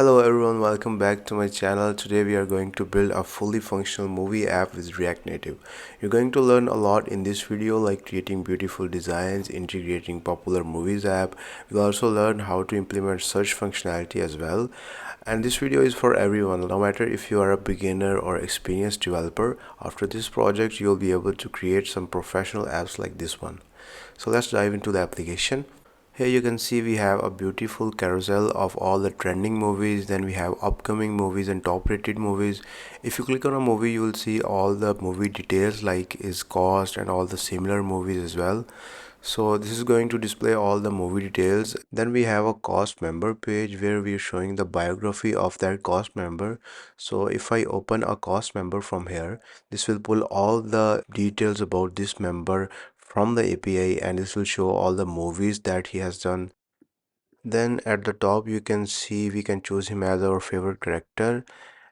Hello everyone, welcome back to my channel. Today we are going to build a fully functional movie app with React Native. You're going to learn a lot in this video, like creating beautiful designs, integrating popular movies app. We'll also learn how to implement search functionality as well. And this video is for everyone, no matter if you are a beginner or experienced developer. After this project, you'll be able to create some professional apps like this one. So let's dive into the application. Here you can see we have a beautiful carousel of all the trending movies. Then we have upcoming movies and top rated movies. If you click on a movie, you will see all the movie details like its cost and all the similar movies as well. So this is going to display all the movie details. Then we have a cast member page where we are showing the biography of that cast member. So if I open a cast member from here, this will pull all the details about this member from the API, and this will show all the movies that he has done. Then at the top you can see we can choose him as our favorite character,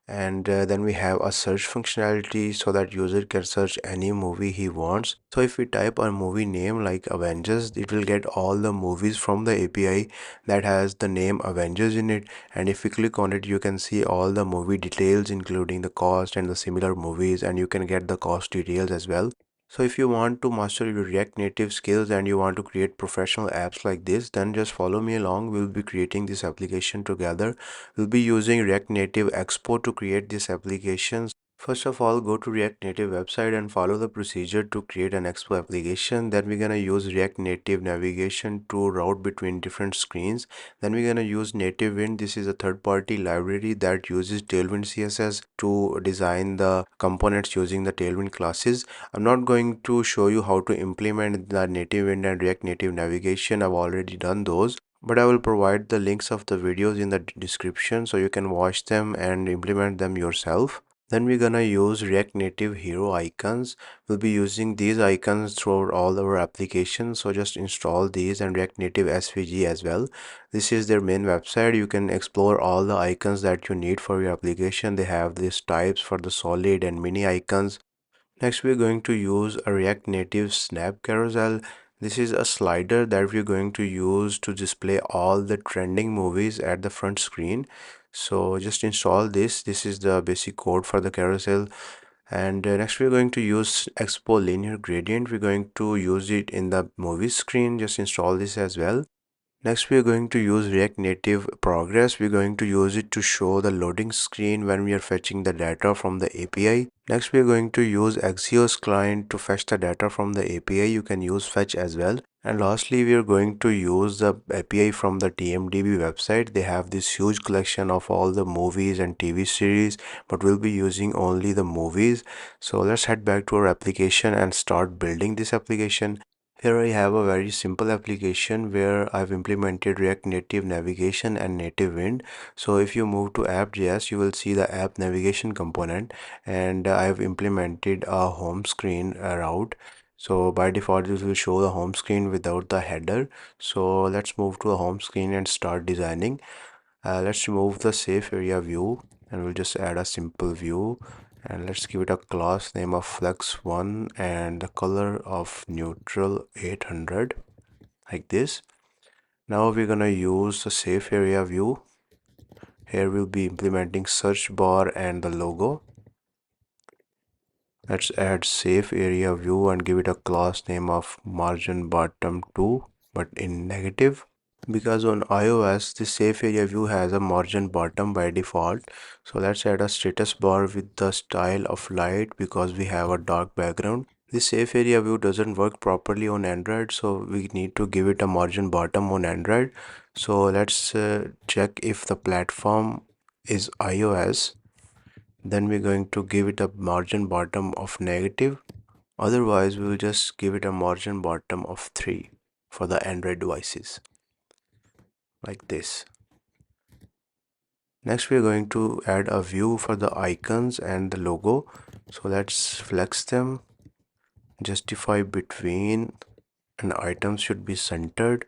and then we have a search functionality so that user can search any movie he wants. So if we type a movie name like Avengers, it will get all the movies from the API that has the name Avengers in it, and if we click on it you can see all the movie details including the cost and the similar movies, and you can get the cost details as well. So if you want to master your React Native skills and you want to create professional apps like this, then just follow me along. We'll be creating this application together. We'll be using React Native Expo to create this application. First of all, go to React Native website and follow the procedure to create an Expo application. Then we're gonna use React Native navigation to route between different screens. Then we're gonna use Native Wind. This is a third-party library that uses Tailwind CSS to design the components using the Tailwind classes. I'm not going to show you how to implement the Native Wind and React Native navigation. I've already done those, but I will provide the links of the videos in the description so you can watch them and implement them yourself. Then we're gonna use React Native hero icons. We'll be using these icons throughout all our applications, so just install these, and React Native SVG as well. This is their main website. You can explore all the icons that you need for your application. They have these types for the solid and mini icons. Next, we're going to use a React Native Snap Carousel. This is a slider that we're going to use to display all the trending movies at the front screen. So just install this. This is the basic code for the carousel. And next we're going to use Expo Linear Gradient. We're going to use it in the movie screen. Just install this as well. Next, we are going to use React Native Progress. We're going to use it to show the loading screen when we are fetching the data from the API. Next, we are going to use Axios client to fetch the data from the API. You can use fetch as well. And lastly, we are going to use the API from the TheMovieDB website. They have this huge collection of all the movies and TV series, but we'll be using only the movies. So let's head back to our application and start building this application. Here I have a very simple application where I've implemented React Native navigation and Native Wind. So if you move to app.js, you will see the app navigation component, and I've implemented a home screen route. So by default, this will show the home screen without the header. So let's move to a home screen and start designing. Let's remove the safe area view, and we'll just add a simple view, and let's give it a class name of flex1 and the color of neutral 800, like this. Now we're gonna use the safe area view. Here we'll be implementing search bar and the logo. Let's add safe area view and give it a class name of margin bottom 2, but in negative. Because on iOS the safe area view has a margin bottom by default. So let's add a status bar with the style of light because we have a dark background. This safe area view doesn't work properly on Android, so we need to give it a margin bottom on Android. So let's check if the platform is iOS. Then we're going to give it a margin bottom of negative. Otherwise we will just give it a margin bottom of 3 for the Android devices, like this. Next, we are going to add a view for the icons and the logo. So let's flex them, justify between, and items should be centered,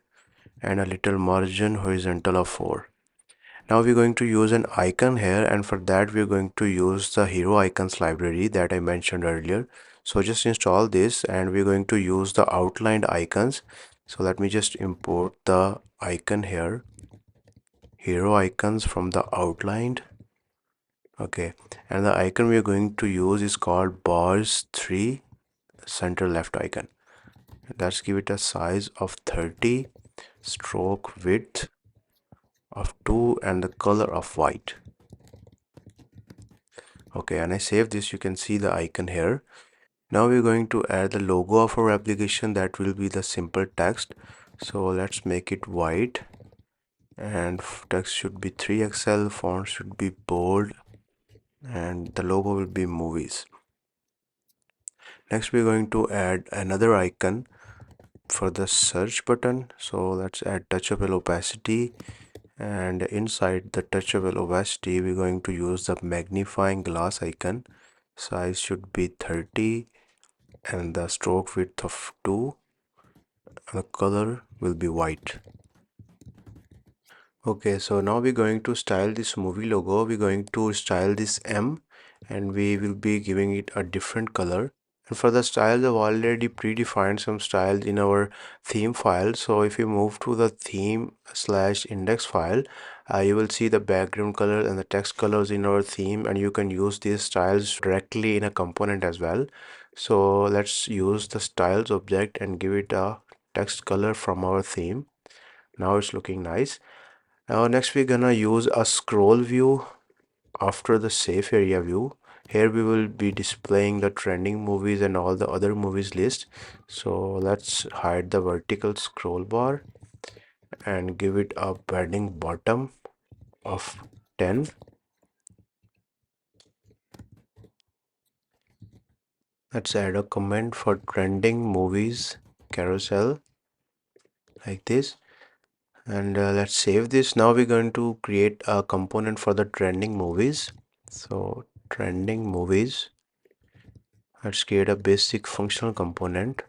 and a little margin horizontal of 4. Now we're going to use an icon here, and for that we're going to use the hero icons library that I mentioned earlier. So just install this, and we're going to use the outlined icons. So let me just import the icon here. hero icons from the outlined. Okay, and the icon we are going to use is called bars 3 center left icon. Let's give it a size of 30, stroke width of 2, and the color of white. Okay, and I save this. You can see the icon here. Now we're going to add the logo of our application. That will be the simple text. So let's make it white, and text should be 3XL, font should be bold, and the logo will be movies. Next we're going to add another icon for the search button. So let's add touchable opacity, and inside the touchable opacity we're going to use the magnifying glass icon. Size should be 30 and the stroke width of 2, and the color will be white. Okay, so now we're going to style this movie logo. We're going to style this M, and we will be giving it a different color. And for the styles, I've already predefined some styles in our theme file. So if you move to the theme slash index file, you will see the background color and the text colors in our theme, and you can use these styles directly in a component as well. So let's use the styles object and give it a text color from our theme. Now it's looking nice. Now next we're gonna use a scroll view after the safe area view. Here we will be displaying the trending movies and all the other movies list. So let's hide the vertical scroll bar and give it a padding bottom of 10. Let's add a comment for trending movies carousel like this, and let's save this. Now we're going to create a component for the trending movies. So trending movies, let's create a basic functional component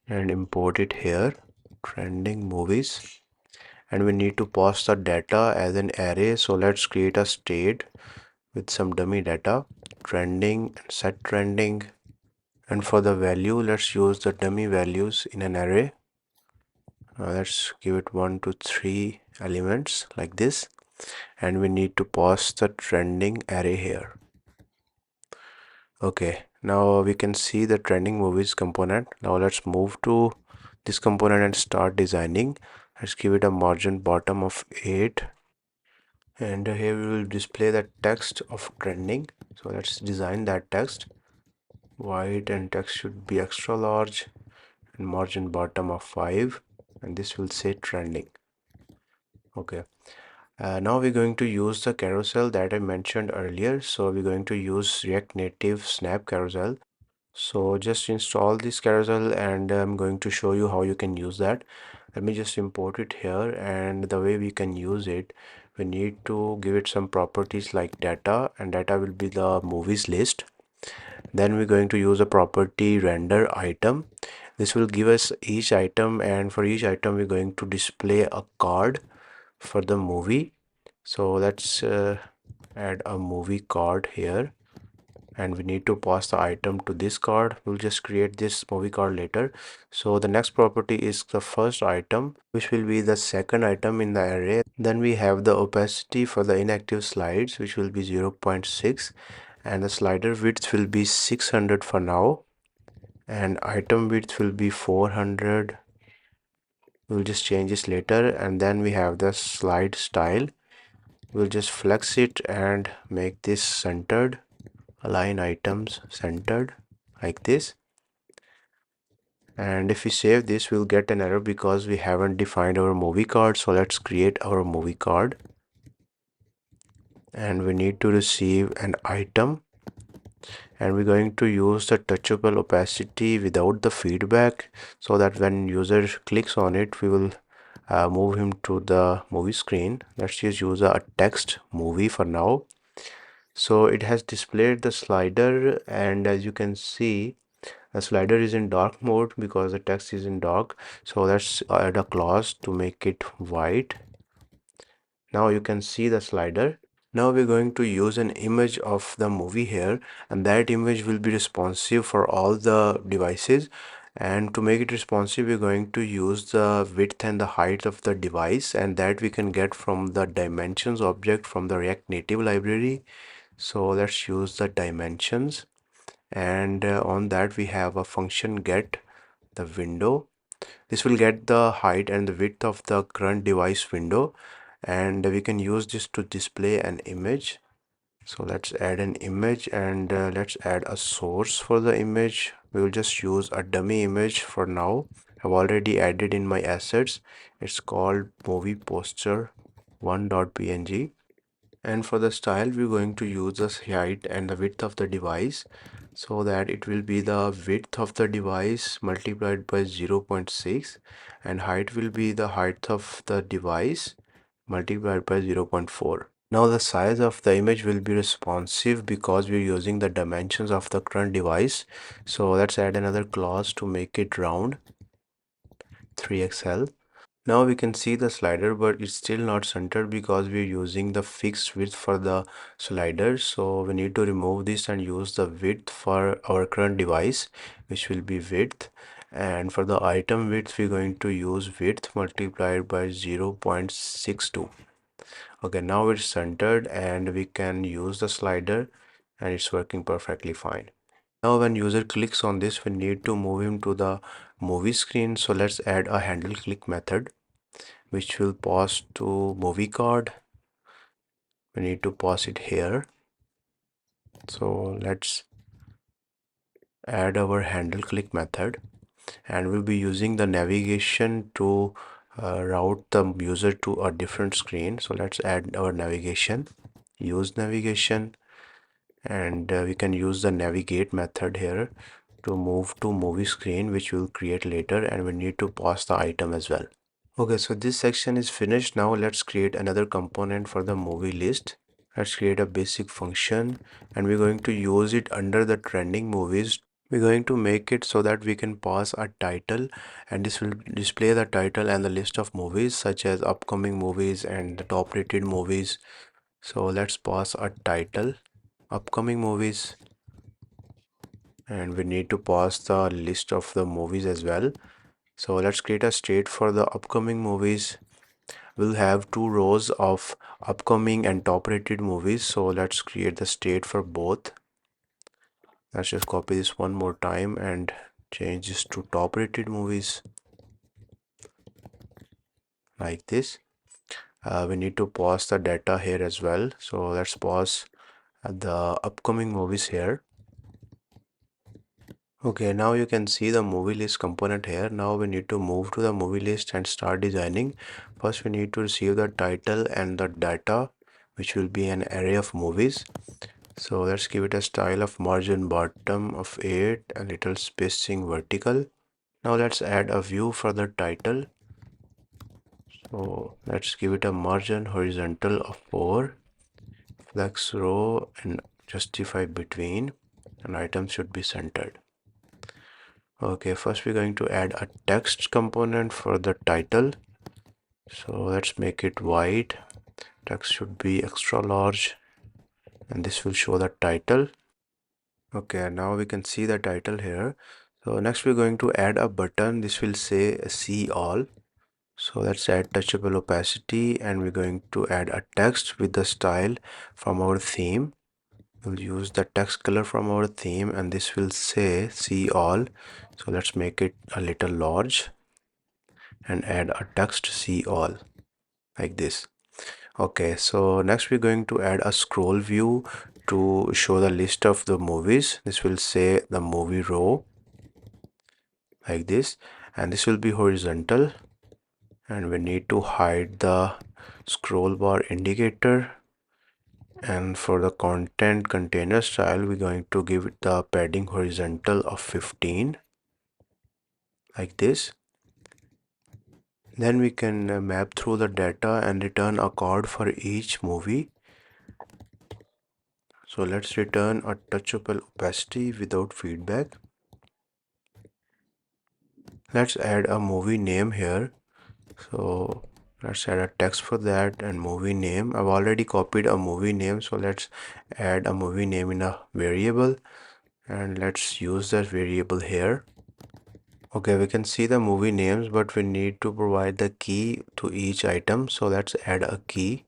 and import it here, trending movies, and we need to pass the data as an array. So let's create a state with some dummy data, trending and set trending, and for the value let's use the dummy values in an array. Let's give it 1 to 3 elements like this, and we need to pass the trending array here. Okay, now we can see the trending movies component. Now let's move to this component and start designing. Let's give it a margin bottom of 8, and here we will display the text of trending. So let's design that text. White and text should be extra large, and margin bottom of 5, and this will say trending. Okay, now we're going to use the carousel that I mentioned earlier. So we're going to use React Native Snap Carousel. So just install this carousel, and I'm going to show you how you can use that. Let me just import it here, and the way we can use it, we need to give it some properties like data, and data will be the movies list. Then we're going to use a property render item. This will give us each item, and for each item we're going to display a card for the movie. So let's add a movie card here, and we need to pass the item to this card. We'll just create this movie card later. So the next property is the first item, which will be the second item in the array. Then we have the opacity for the inactive slides, which will be 0.6, and the slider width will be 600 for now, and item width will be 400. We'll just change this later. And then we have the slide style. We'll just flex it and make this centered, align items centered like this. And if we save this, we'll get an error because we haven't defined our movie card. So let's create our movie card, and we need to receive an item, and we're going to use the touchable opacity without the feedback, so that when user clicks on it, we will move him to the movie screen. Let's just use a text movie for now. So it has displayed the slider, and as you can see, the slider is in dark mode because the text is in dark. So let's add a class to make it white. Now you can see the slider. Now we're going to use an image of the movie here, and that image will be responsive for all the devices. And to make it responsive, we're going to use the width and the height of the device, and that we can get from the dimensions object from the React Native library. So let's use the dimensions, and on that we have a function get the window. This will get the height and the width of the current device window, and we can use this to display an image. So let's add an image, and let's add a source for the image. We will just use a dummy image for now. I've already added in my assets. It's called movie poster 1.png. And for the style, we're going to use the height and the width of the device, so that it will be the width of the device multiplied by 0.6, and height will be the height of the device multiplied by 0.4. Now the size of the image will be responsive because we're using the dimensions of the current device. So let's add another clause to make it round, 3xl. Now we can see the slider, but it's still not centered because we're using the fixed width for the slider. So we need to remove this and use the width for our current device, which will be width. And for the item width, we're going to use width multiplied by 0.62. Okay, now it's centered and we can use the slider, and it's working perfectly fine. Now when user clicks on this, we need to move him to the movie screen. So let's add a handle click method, which will pass to movie card. We need to pass it here. So let's add our handle click method, and we'll be using the navigation to route the user to a different screen. So let's add our navigation, use navigation, and we can use the navigate method here to move to movie screen, which we'll create later, and we need to pass the item as well. Okay, so this section is finished. Now let's create another component for the movie list. Let's create a basic function, and we're going to use it under the trending movies. We're going to make it so that we can pass a title, and this will display the title and the list of movies such as upcoming movies and the top rated movies. So let's pass a title, upcoming movies, and we need to pass the list of the movies as well. So let's create a state for the upcoming movies. We'll have two rows of upcoming and top rated movies. So let's create the state for both. Let's just copy this one more time and change this to top rated movies like this. We need to pass the data here as well. So let's pass the upcoming movies here. Okay, now you can see the movie list component here. Now we need to move to the movie list and start designing. First, we need to receive the title and the data, which will be an array of movies. So let's give it a style of margin bottom of 8, a little spacing vertical. Now let's add a view for the title. So let's give it a margin horizontal of 4, flex row and justify between, and items should be centered. Okay, first we're going to add a text component for the title. So let's make it white. Text should be extra large, and this will show the title. Okay, now we can see the title here. So next we're going to add a button. This will say see all. So let's add touchable opacity, and we're going to add a text with the style from our theme. We'll use the text color from our theme, and this will say see all. So let's make it a little large and add a text see all like this. Okay, so next we're going to add a scroll view to show the list of the movies. This will say the movie row like this, and this will be horizontal, and we need to hide the scroll bar indicator. And for the content container style, we're going to give it the padding horizontal of 15 like this. Then we can map through the data and return a card for each movie. So let's return a touchable opacity without feedback. Let's add a movie name here. So let's add a text for that and movie name. I've already copied a movie name, so let's add a movie name in a variable, and let's use that variable here. Okay, we can see the movie names, but we need to provide the key to each item. So let's add a key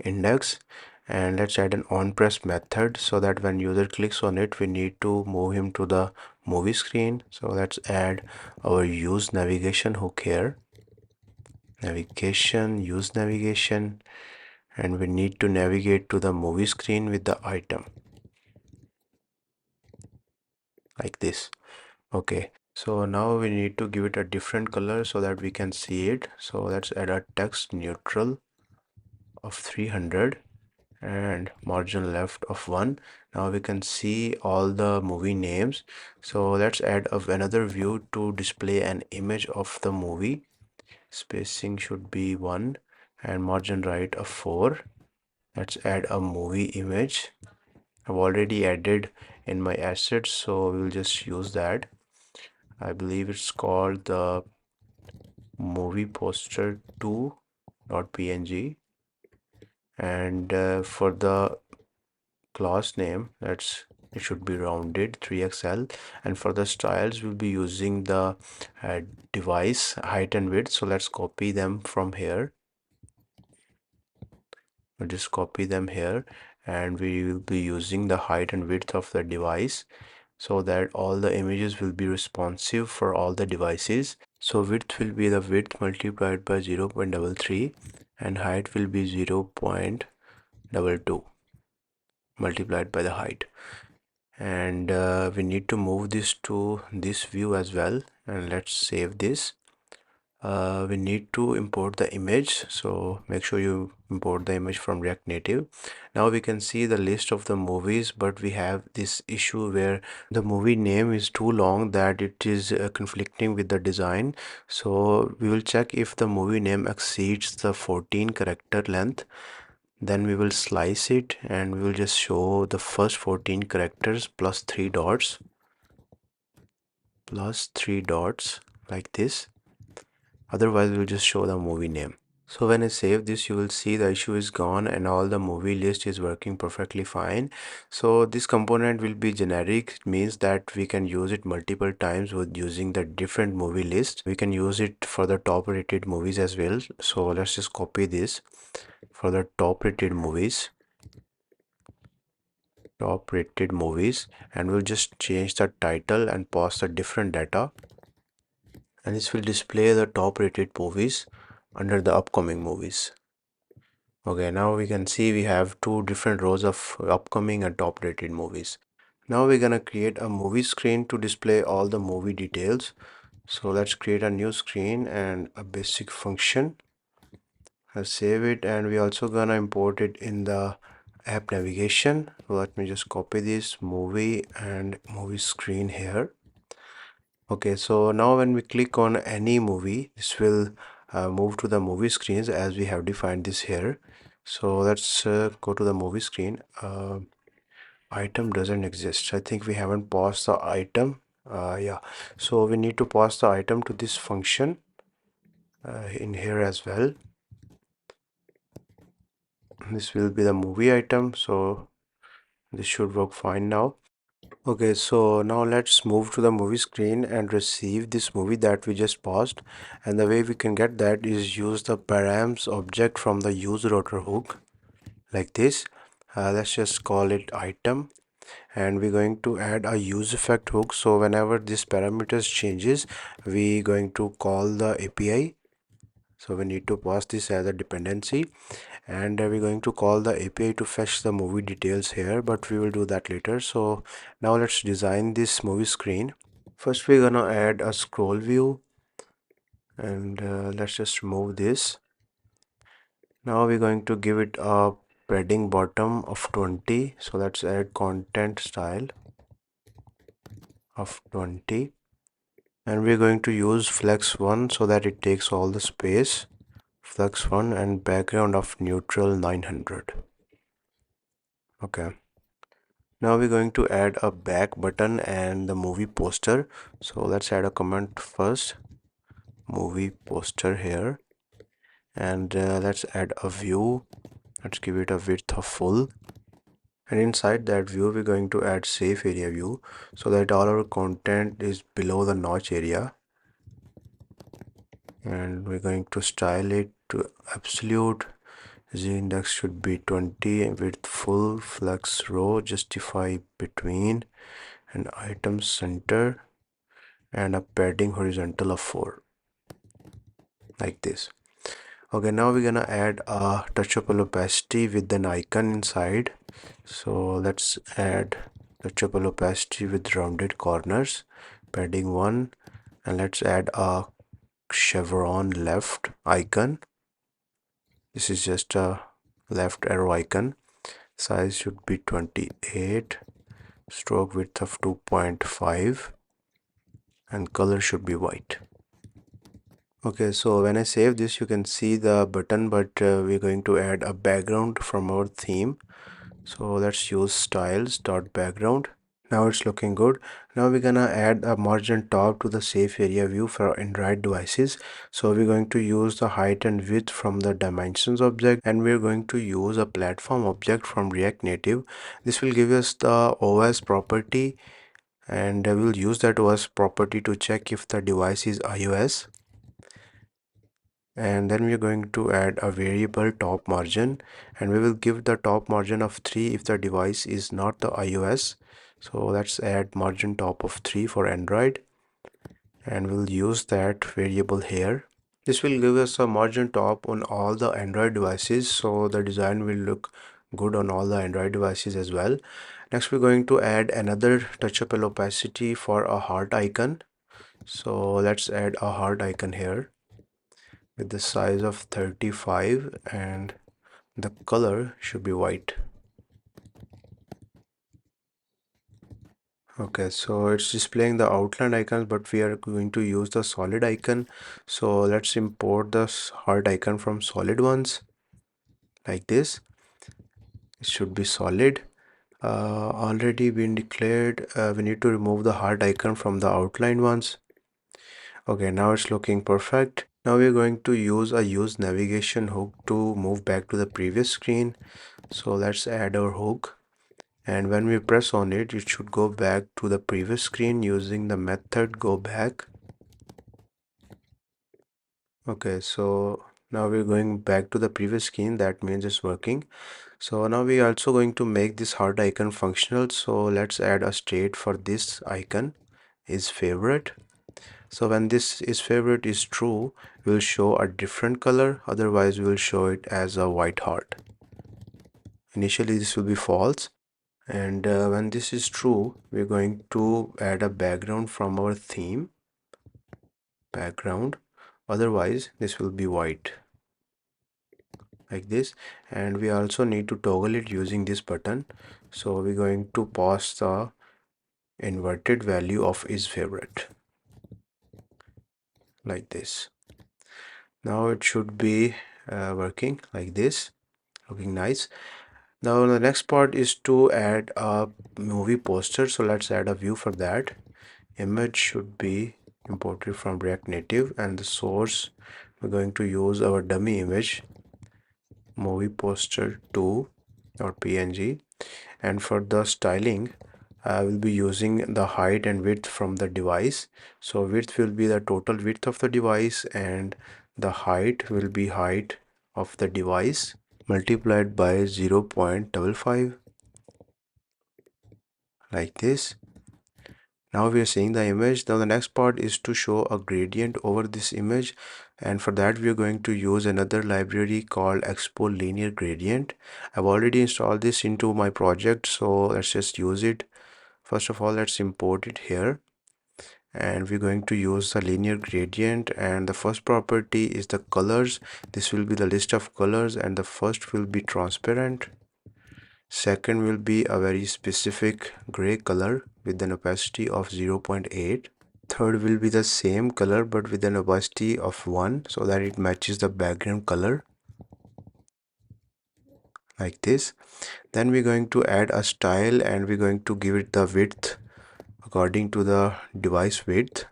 index, and let's add an on press method so that when user clicks on it, we need to move him to the movie screen. So let's add our use navigation hook here. Navigation, use navigation, and we need to navigate to the movie screen with the item like this. Okay, so now we need to give it a different color so that we can see it. So let's add a text neutral of 300 and margin left of 1. Now we can see all the movie names. So let's add another view to display an image of the movie. Spacing should be 1 and margin right of 4. Let's add a movie image. I've already added in my assets, so we'll just use that. I believe it's called the movie poster 2.png, and for the class name, it should be rounded 3xl, and for the styles we'll be using the device height and width. So let's copy them from here. We'll just copy them here, and we will be using the height and width of the device so that all the images will be responsive for all the devices. So width will be the width multiplied by 0.33 and height will be 0.22 multiplied by the height. And we need to move this to this view as well, and let's save this. We need to import the image, so make sure you import the image from React Native. Now we can see the list of the movies, but we have this issue where the movie name is too long that it is conflicting with the design. So we will check if the movie name exceeds the 14 character length. Then we will slice it and we will just show the first 14 characters plus 3 dots like this. Otherwise we'll just show the movie name. So when I save this, you will see the issue is gone and all the movie list is working perfectly fine. So this component will be generic. It means that we can use it multiple times with using the different movie list. We can use it for the top rated movies as well. So let's just copy this for the top rated movies, and we'll just change the title and pass the different data, and this will display the top rated movies under the upcoming movies. Okay, now we can see we have two different rows of upcoming and top rated movies. Now we're gonna create a movie screen to display all the movie details. So let's create a new screen and a basic function. I'll save it, and we also gonna import it in the app navigation. So let me just copy this movie and movie screen here. Okay, so now when we click on any movie, this will move to the movie screens as we have defined this here. So let's go to the movie screen. Item doesn't exist. I think we haven't passed the item. Yeah, so we need to pass the item to this function in here as well. This will be the movie item, so this should work fine now. Okay, so now let's move to the movie screen and receive this movie that we just passed. And the way we can get that is use the params object from the use router hook like this. Let's just call it item, and we're going to add a use effect hook. So whenever this parameters changes, we going to call the API. So we need to pass this as a dependency, and we're going to call the API to fetch the movie details here, but we will do that later. So now let's design this movie screen. First we're gonna add a scroll view, and let's just remove this. Now we're going to give it a padding bottom of 20. So let's add content style of 20, and we're going to use flex 1 so that it takes all the space. Flex 1 and background of neutral 900. Okay, now we're going to add a back button and the movie poster. So let's add a comment first, movie poster here, and let's add a view. Let's give it a width of full, and inside that view we're going to add safe area view so that all our content is below the notch area. and we're going to style it to absolute. Z index should be 20 with full flex row, justify between, an item center, and a padding horizontal of 4, like this. Okay, now we're gonna add a touchable opacity with an icon inside. So let's add touchable opacity with rounded corners, padding 1, and let's add a chevron left icon. This is just a left arrow icon. Size should be 28, stroke width of 2.5, and color should be white. Okay, so when I save this, you can see the button, but we're going to add a background from our theme. So let's use styles dot background. Now it's looking good. Now we're gonna add a margin top to the safe area view for Android devices. So we're going to use the height and width from the dimensions object, and we're going to use a platform object from React Native. This will give us the OS property, and we'll use that OS property to check if the device is iOS. And then we're going to add a variable top margin, and we will give the top margin of 3 if the device is not the iOS. So let's add margin top of 3 for Android, and we'll use that variable here. This will give us a margin top on all the Android devices, so the design will look good on all the Android devices as well. Next, we're going to add another touchable opacity for a heart icon. So let's add a heart icon here with the size of 35, and the color should be white. Okay, so it's displaying the outline icons, but we are going to use the solid icon. So let's import the heart icon from solid ones, like this. It should be solid. Already been declared. We need to remove the heart icon from the outline ones. Okay, now it's looking perfect. Now we're going to use a use navigation hook to move back to the previous screen. So let's add our hook, and when we press on it, it should go back to the previous screen using the method go back. Okay, so now we're going back to the previous screen. That means it's working. So now we're also going to make this heart icon functional. So let's add a state for this icon is favorite. So when this is favorite is true, we'll show a different color, otherwise we'll show it as a white heart. Initially this will be false, and when this is true, we're going to add a background from our theme background, otherwise this will be white, like this. And we also need to toggle it using this button. So we're going to pass the inverted value of is favorite, like this. Now it should be working like this, looking nice. Now the next part is to add a movie poster. So let's add a view for that. Image should be imported from React Native, and the source, we're going to use our dummy image movie poster 2.png. And for the styling, I will be using the height and width from the device. So width will be the total width of the device, and the height will be height of the device multiplied by 0.55, like this. Now we are seeing the image. Now the next part is to show a gradient over this image, and for that we are going to use another library called expo linear gradient. I've already installed this into my project, so let's just use it. First of all, let's import it here, and we're going to use the linear gradient, and the first property is the colors. This will be the list of colors, and the first will be transparent. Second will be a very specific gray color with an opacity of 0.8. Third will be the same color but with an opacity of 1, so that it matches the background color, like this. Then we're going to add a style, and we're going to give it the width according to the device width,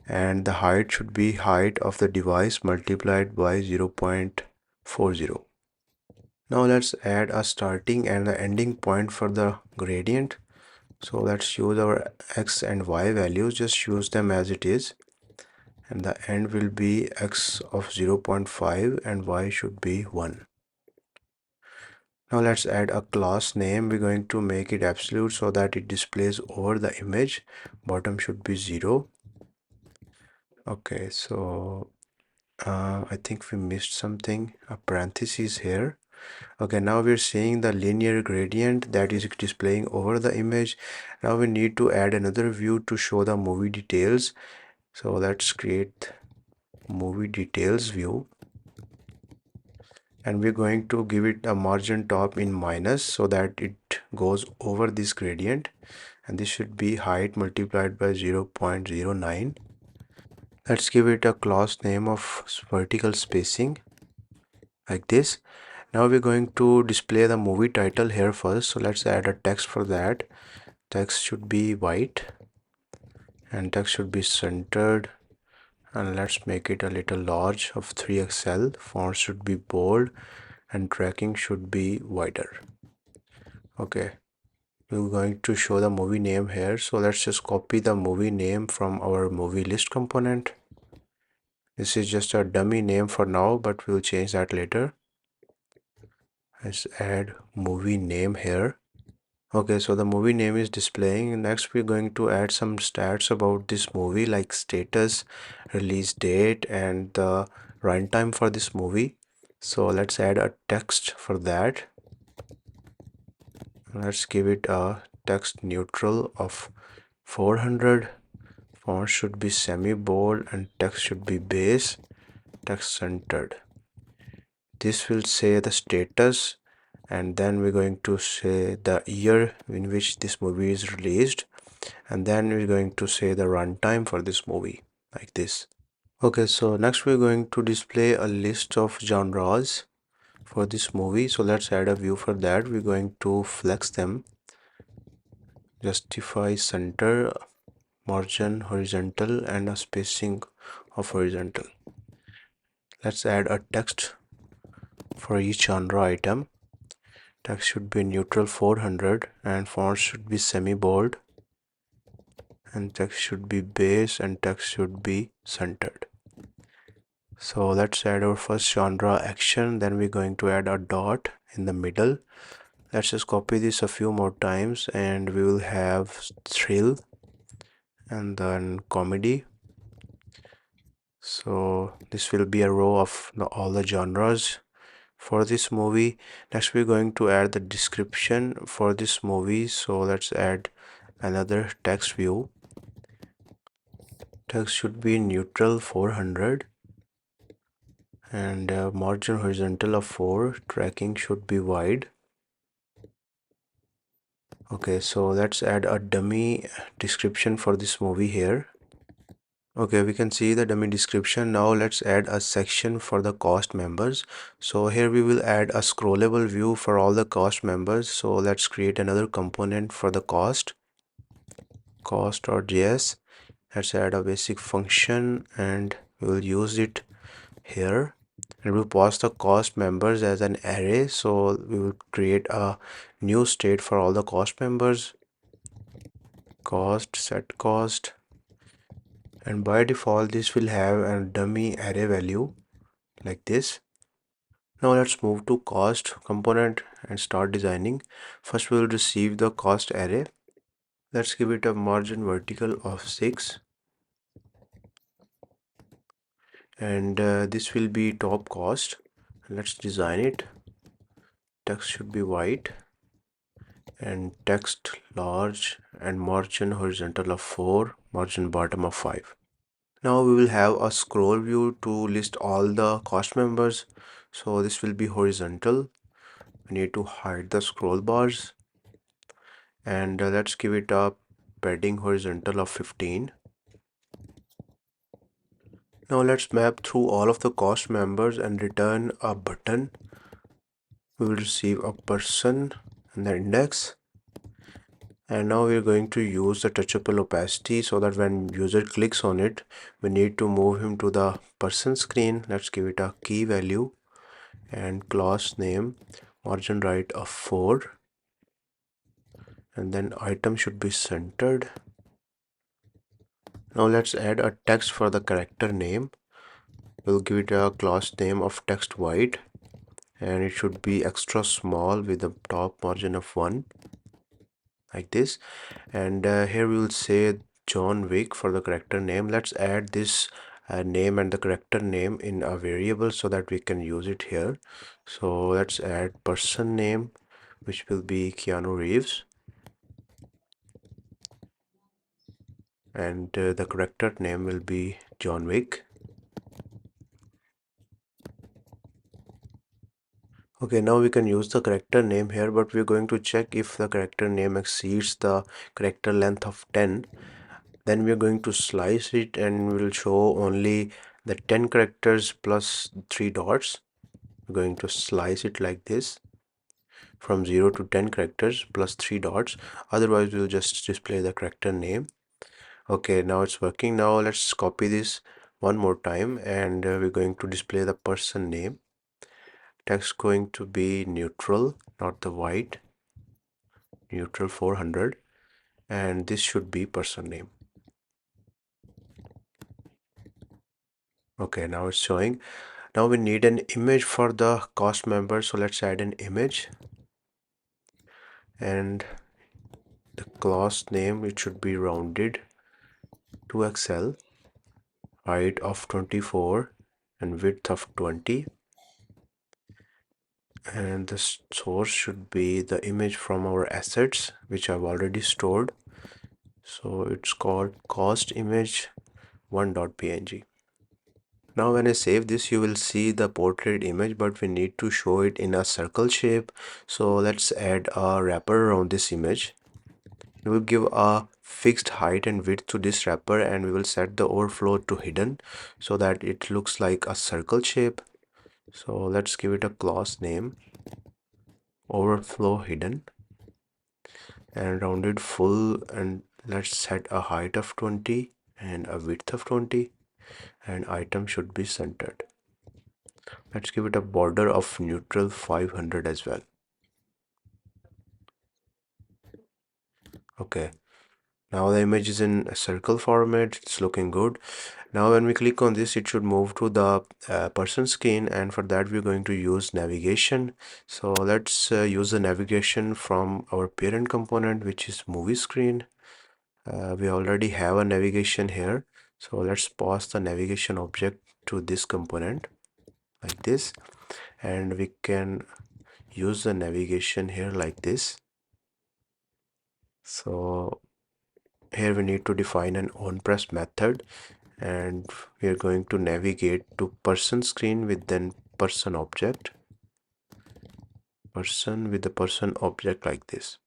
and the height should be height of the device multiplied by 0.40. Now let's add a starting and the ending point for the gradient. So let's use our x and y values, just use them as it is, and the end will be x of 0.5 and y should be 1. Now let's add a class name. We're going to make it absolute so that it displays over the image. Bottom should be 0. Okay, so I think we missed something, a parenthesis here. Okay, now we're seeing the linear gradient that is displaying over the image. Now we need to add another view to show the movie details. So let's create movie details view, and we're going to give it a margin top in minus so that it goes over this gradient, and this should be height multiplied by 0.09. Let's give it a class name of vertical spacing like this. Now we're going to display the movie title here first, so let's add a text for that. Text should be white and text should be centered, and let's make it a little large of 3XL. Font should be bold and tracking should be wider. Okay, we're going to show the movie name here, so let's just copy the movie name from our movie list component. This is just a dummy name for now, but we'll change that later. Let's add movie name here. Okay, so the movie name is displaying. Next we're going to add some stats about this movie, like status, release date, and the runtime for this movie. So let's add a text for that. Let's give it a text neutral of 400. Font should be semi bold and text should be base, text centered. This will say the status, and then we're going to say the year in which this movie is released, and then we're going to say the runtime for this movie like this. Okay, so next we're going to display a list of genres for this movie. So let's add a view for that. We're going to flex them, justify center, margin horizontal, and a spacing of horizontal. Let's add a text for each genre item. Text should be neutral 400 and font should be semi bold, and text should be base and text should be centered. So let's add our first genre action, then we're going to add a dot in the middle. Let's just copy this a few more times and we will have thrill and then comedy. So this will be a row of all the genres for this movie. Next we're going to add the description for this movie. So let's add another text view. Text should be neutral 400 and margin horizontal of 4. Tracking should be wide. Okay, so let's add a dummy description for this movie here. Okay, we can see the dummy description. Now let's add a section for the cast members. So here we will add a scrollable view for all the cast members. So let's create another component for the cast.js. Let's add a basic function and we will use it here, and we'll pass the cast members as an array. So we will create a new state for all the cast members, cost set cost, and by default this will have a dummy array value like this. Now let's move to cost component and start designing. First we will receive the cost array. Let's give it a margin vertical of 6, and this will be top cost. Let's design it. Text should be white and text large and margin horizontal of 4, margin bottom of 5. Now we will have a scroll view to list all the cost members. So this will be horizontal. We need to hide the scroll bars, and let's give it a padding horizontal of 15. Now let's map through all of the cost members and return a button. We will receive a person and the index. And now we're going to use the touchable opacity so that when user clicks on it, we need to move him to the person screen. Let's give it a key value and class name, margin right of 4, and then item should be centered. Now let's add a text for the character name. We'll give it a class name of text white, and it should be extra small with a top margin of 1, like this. And here we will say John Wick for the character name. Let's add this name and the character name in a variable so that we can use it here. So let's add person name, which will be Keanu Reeves, and the character name will be John Wick. Okay, now we can use the character name here, but we're going to check if the character name exceeds the character length of 10. Then we're going to slice it and we'll show only the 10 characters plus 3 dots. We're going to slice it like this from 0 to 10 characters plus 3 dots. Otherwise, we'll just display the character name. Okay, now it's working. Now let's copy this one more time, and we're going to display the person name. Text going to be neutral, not the white, neutral 400, and this should be person name. Okay, now it's showing. Now we need an image for the cast member, so let's add an image, and the class name, it should be rounded to XL, height of 24 and width of 20, and the source should be the image from our assets which I've already stored. So it's called cost image 1.png. Now when I save this, you will see the portrait image, but we need to show it in a circle shape. So let's add a wrapper around this image. We will give a fixed height and width to this wrapper, and we will set the overflow to hidden so that it looks like a circle shape. So let's give it a class name, overflow hidden, and rounded full, and let's set a height of 20 and a width of 20, and item should be centered. Let's give it a border of neutral 500 as well. Okay, now the image is in a circle format. It's looking good. Now when we click on this, it should move to the person screen, and for that we're going to use navigation. So let's use the navigation from our parent component, which is movie screen. We already have a navigation here, so let's pass the navigation object to this component like this, and we can use the navigation here like this. So here we need to define an onPress method, and we are going to navigate to person screen with then person object, person with the person object like this.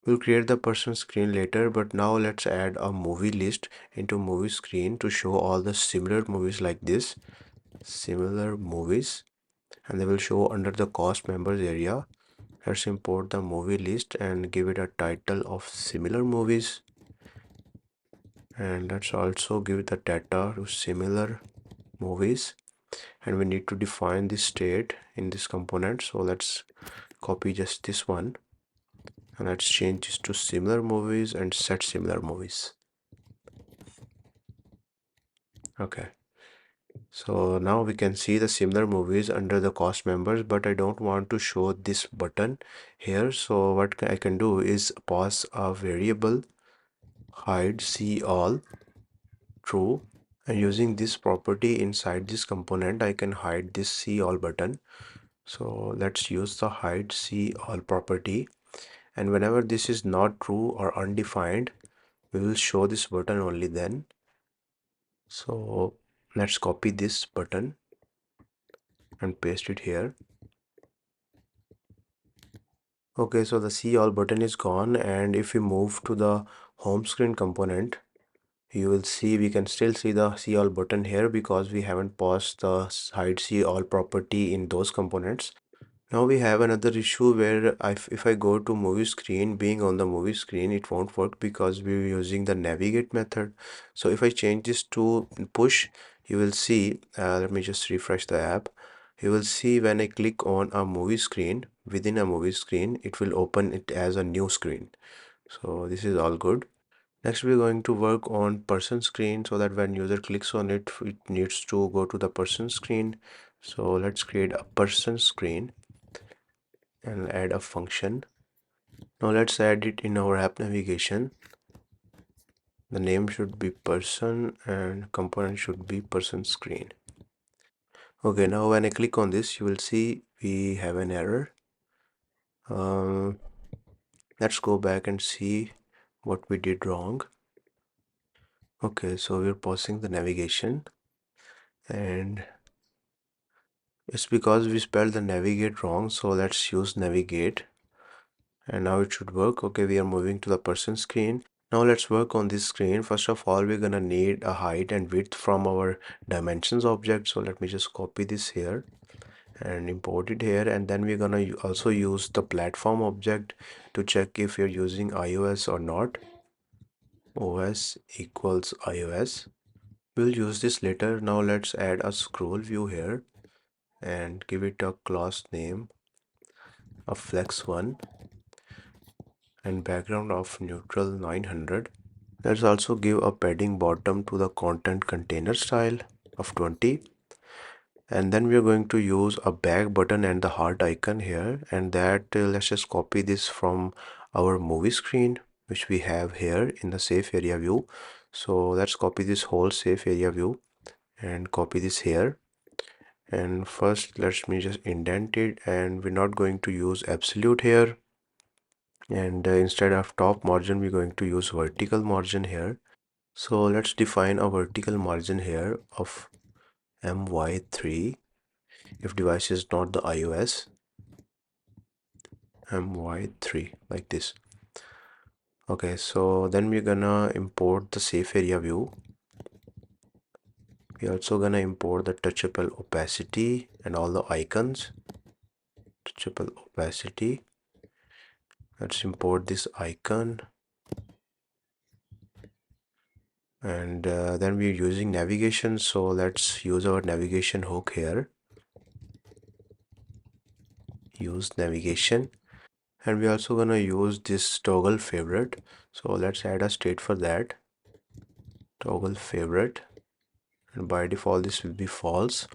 We'll create the person screen later, but now let's add a movie list into movie screen to show all the similar movies like this, similar movies, and they will show under the cast members area. Let's import the movie list and give it a title of similar movies, and let's also give it the data to similar movies, and we need to define the state in this component. So let's copy just this one, and let's change this to similar movies and set similar movies. Okay, so now we can see the similar movies under the cast members, but I don't want to show this button here. So what I can do is pass a variable hide see all true, and using this property inside this component I can hide this see all button. So let's use the hide see all property, and whenever this is not true or undefined, we will show this button only then. So let's copy this button and paste it here. Okay, so the see all button is gone, and if we move to the home screen component, you will see we can still see the see all button here because we haven't passed the hide see all property in those components. Now we have another issue where if I go to movie screen, being on the movie screen, it won't work because we're using the navigate method. So if I change this to push, you will see, let me just refresh the app. You will see when I click on a movie screen, within a movie screen, it will open it as a new screen. So this is all good. Next, we're going to work on person screen so that when user clicks on it, it needs to go to the person screen. So let's create a person screen and add a function. Now let's add it in our app navigation. The name should be person and component should be person screen. Okay, now when I click on this, you will see we have an error. Let's go back and see what we did wrong. Okay, so we're pausing the navigation, and it's because we spelled the navigate wrong, so let's use navigate, and now it should work. Okay, we are moving to the person screen. Now let's work on this screen. First of all, we're gonna need a height and width from our dimensions object. So let me just copy this here and import it here, and then we're gonna also use the platform object to check if you're using iOS or not. OS equals iOS. We'll use this later. Now let's add a scroll view here and give it a class name of flex1 and background of neutral 900. Let's also give a padding bottom to the content container style of 20. And then we are going to use a back button and the heart icon here, and that let's just copy this from our movie screen which we have here in the safe area view. So let's copy this whole safe area view and copy this here. And first let me just indent it, and we're not going to use absolute here, and instead of top margin we're going to use vertical margin here. So let's define a vertical margin here of my3 if device is not the iOS, my3 like this. Okay, so then we're gonna import the safe area view. We're also gonna import the touchable opacity and all the icons. Touchable opacity. Let's import this icon, and then we're using navigation, so let's use our navigation hook here. Use navigation, and we're also gonna use this toggle favorite, so let's add a state for that. Toggle favorite, and by default this will be false.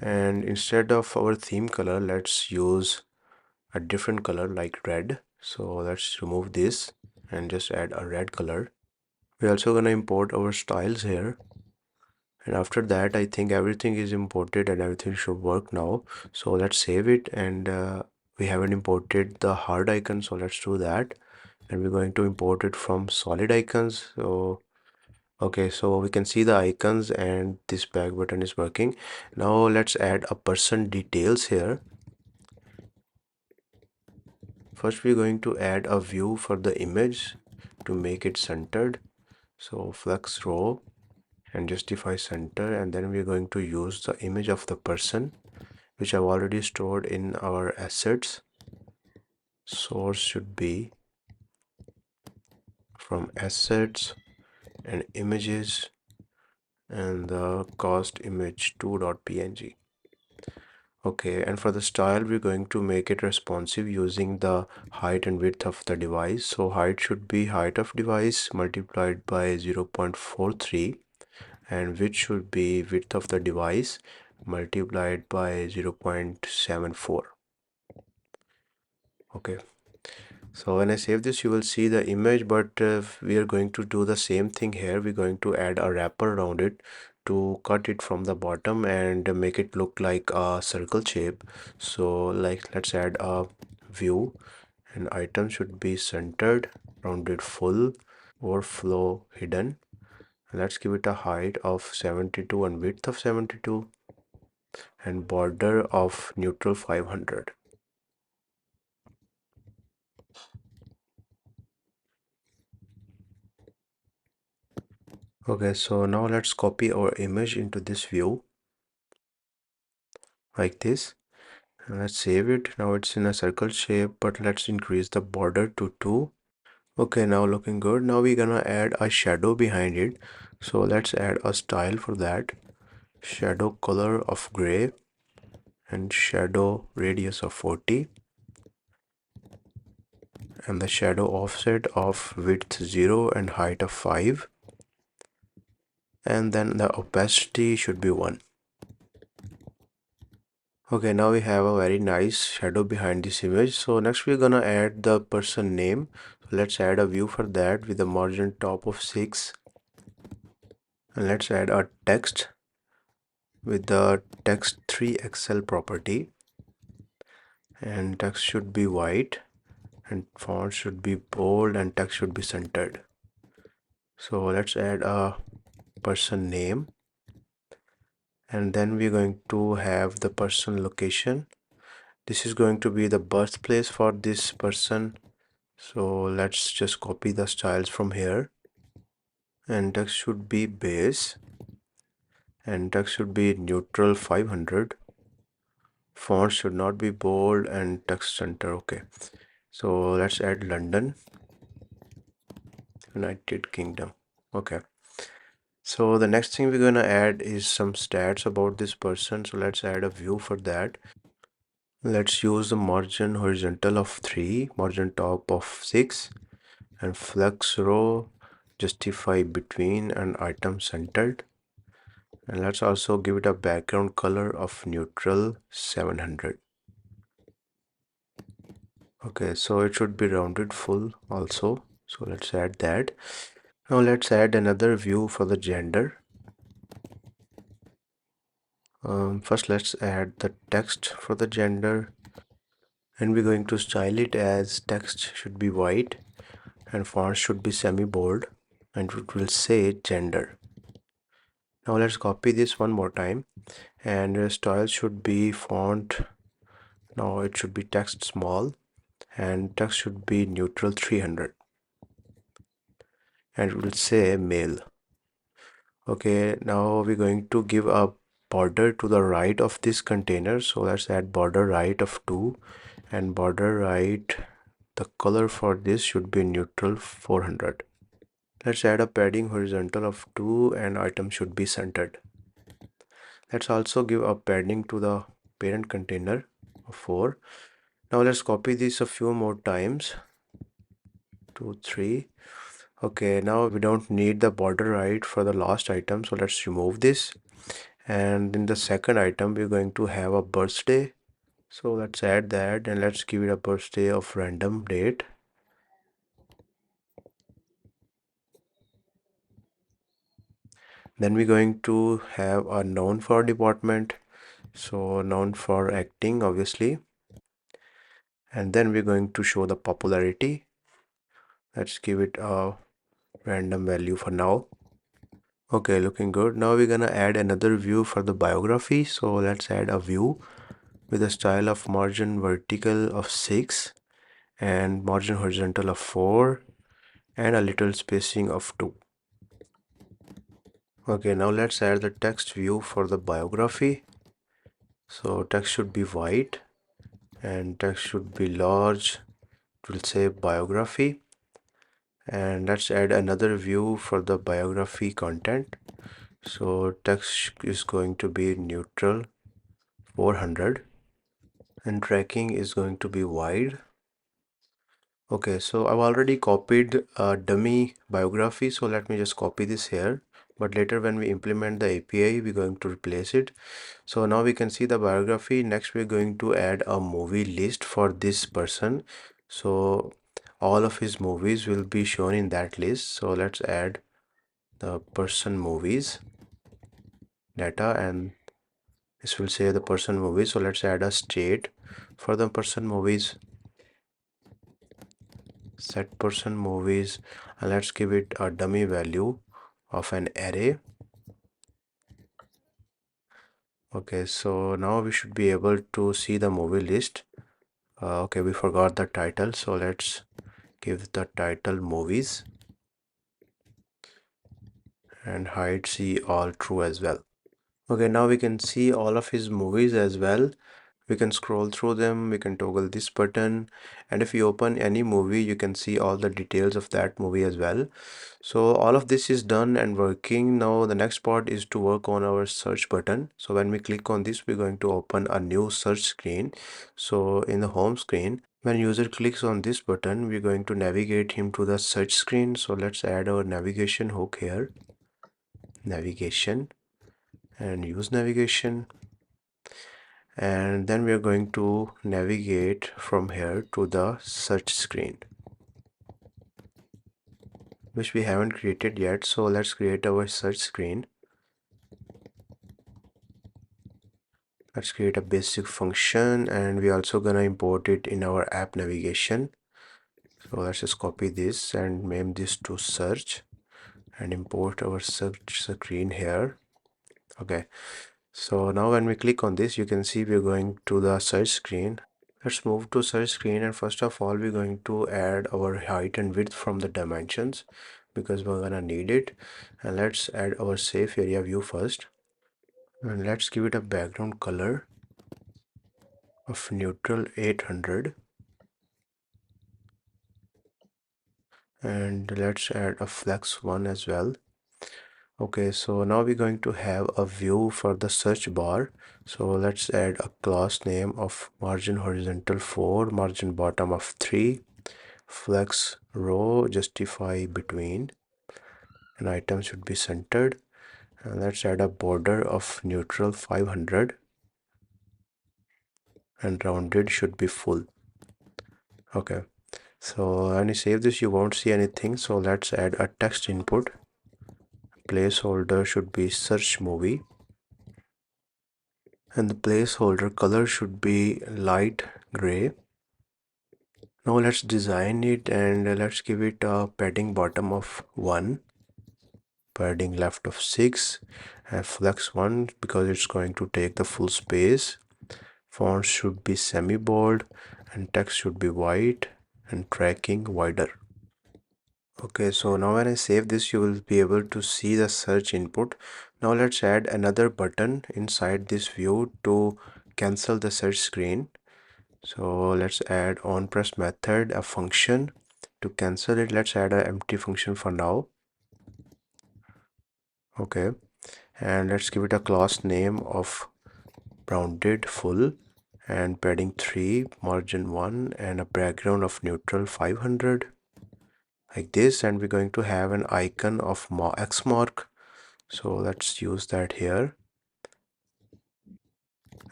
And instead of our theme color, let's use a different color like red. So let's remove this and just add a red color. We're also gonna import our styles here, and after that I think everything is imported and everything should work now. So let's save it, and we haven't imported the hard icon, so let's do that. And we're going to import it from solid icons. So okay, so we can see the icons and this back button is working. Now let's add a person details here. First we're going to add a view for the image to make it centered. So flex row and justify center, and then we're going to use the image of the person which I've already stored in our assets. Source should be from assets and images, and the cost image 2.png. Okay, and for the style we're going to make it responsive using the height and width of the device. So height should be height of device multiplied by 0.43, and width should be width of the device multiplied by 0.74. Okay, so when I save this you will see the image, but we are going to do the same thing here. We're going to add a wrapper around it to cut it from the bottom and make it look like a circle shape. So like let's add a view, and item should be centered, rounded full, overflow hidden. Let's give it a height of 72 and width of 72 and border of neutral 500. Okay, so now let's copy our image into this view like this. Let's save it. Now it's in a circle shape, but let's increase the border to 2. Okay, now looking good. Now we're gonna add a shadow behind it. So let's add a style for that. Shadow color of gray and shadow radius of 40. and the shadow offset of width 0 and height of 5, and then the opacity should be 1. Okay, now we have a very nice shadow behind this image. So next we're gonna add the person name. So let's add a view for that with a margin top of 6, and let's add a text with the text 3XL property, and text should be white and font should be bold and text should be centered. So let's add a person name, and then we're going to have the person location. This is going to be the birthplace for this person. So let's just copy the styles from here, and text should be base, and text should be neutral 500. Font should not be bold and text center. Okay, so let's add London, United Kingdom. Okay, so the next thing we're gonna add is some stats about this person. So let's add a view for that. Let's use the margin horizontal of 3, margin top of 6, and flex row justify between and item centered. And let's also give it a background color of neutral 700. Okay, so it should be rounded full also. So let's add that. Now let's add another view for the gender. First let's add the text for the gender, and we're going to style it as text should be white and font should be semi-bold, and it will say gender. Now let's copy this one more time, and style should be font. Now it should be text small, and text should be neutral 300, and it will say male. Okay, now we're going to give a border to the right of this container. So let's add border right of 2, and border right, the color for this should be neutral 400. Let's add a padding horizontal of 2, and item should be centered. Let's also give a padding to the parent container of 4. Now let's copy this a few more times. 2, 3. Okay, now we don't need the border right for the last item, so let's remove this. And in the second item we're going to have a birthday, so let's add that, and let's give it a birthday of random date. Then we're going to have a known for department, so known for acting obviously, and then we're going to show the popularity. Let's give it a random value for now. Okay, looking good. Now we're gonna add another view for the biography, so let's add a view with a style of margin vertical of 6 and margin horizontal of 4 and a little spacing of 2. Okay, now let's add the text view for the biography. So text should be white and text should be large. It will say biography. And let's add another view for the biography content. So text is going to be neutral 400, and tracking is going to be wide. Okay, so I've already copied a dummy biography, so let me just copy this here. But later when we implement the API, we're going to replace it. So now we can see the biography. Next, we're going to add a movie list for this person. So all of his movies will be shown in that list. So let's add the person movies data, and this will say the person movies. So let's add a state for the person movies, set person movies, and let's give it a dummy value of an array. Okay, so now we should be able to see the movie list. Okay, we forgot the title, so let's give the title movies and hide see all true as well. Okay, now we can see all of his movies as well. We can scroll through them, we can toggle this button, and if you open any movie you can see all the details of that movie as well. So all of this is done and working. Now the next part is to work on our search button. So when we click on this, we're going to open a new search screen. So in the home screen, When user clicks on this button, we're going to navigate him to the search screen. So let's add our navigation hook here, navigation, and use navigation. And then we are going to navigate from here to the search screen, which we haven't created yet. So let's create our search screen. Let's create a basic function, and we're also gonna import it in our app navigation. So let's just copy this and name this to search and import our search screen here. Okay, so now when we click on this, you can see we're going to the search screen. Let's move to search screen, and first of all we're going to add our height and width from the dimensions because we're gonna need it. And let's add our safe area view first, and let's give it a background color of neutral 800, and let's add a flex one as well. Okay, so now we're going to have a view for the search bar. So let's add a class name of margin horizontal 4, margin bottom of 3, flex row justify between, and item should be centered. And let's add a border of neutral 500, and rounded should be full. Okay, so when you save this, you won't see anything. So let's add a text input. Placeholder should be search movie, and the placeholder color should be light gray. Now let's design it, and let's give it a padding bottom of 1, padding left of 6, and flex 1 because it's going to take the full space. Font should be semi bold, and text should be white, and tracking wider. Okay, so now when I save this, you will be able to see the search input. Now let's add another button inside this view to cancel the search screen. So let's add on press method a function to cancel it. Let's add an empty function for now. Okay, and let's give it a class name of rounded full and padding 3, margin 1, and a background of neutral 500, like this. And we're going to have an icon of X mark, so let's use that here.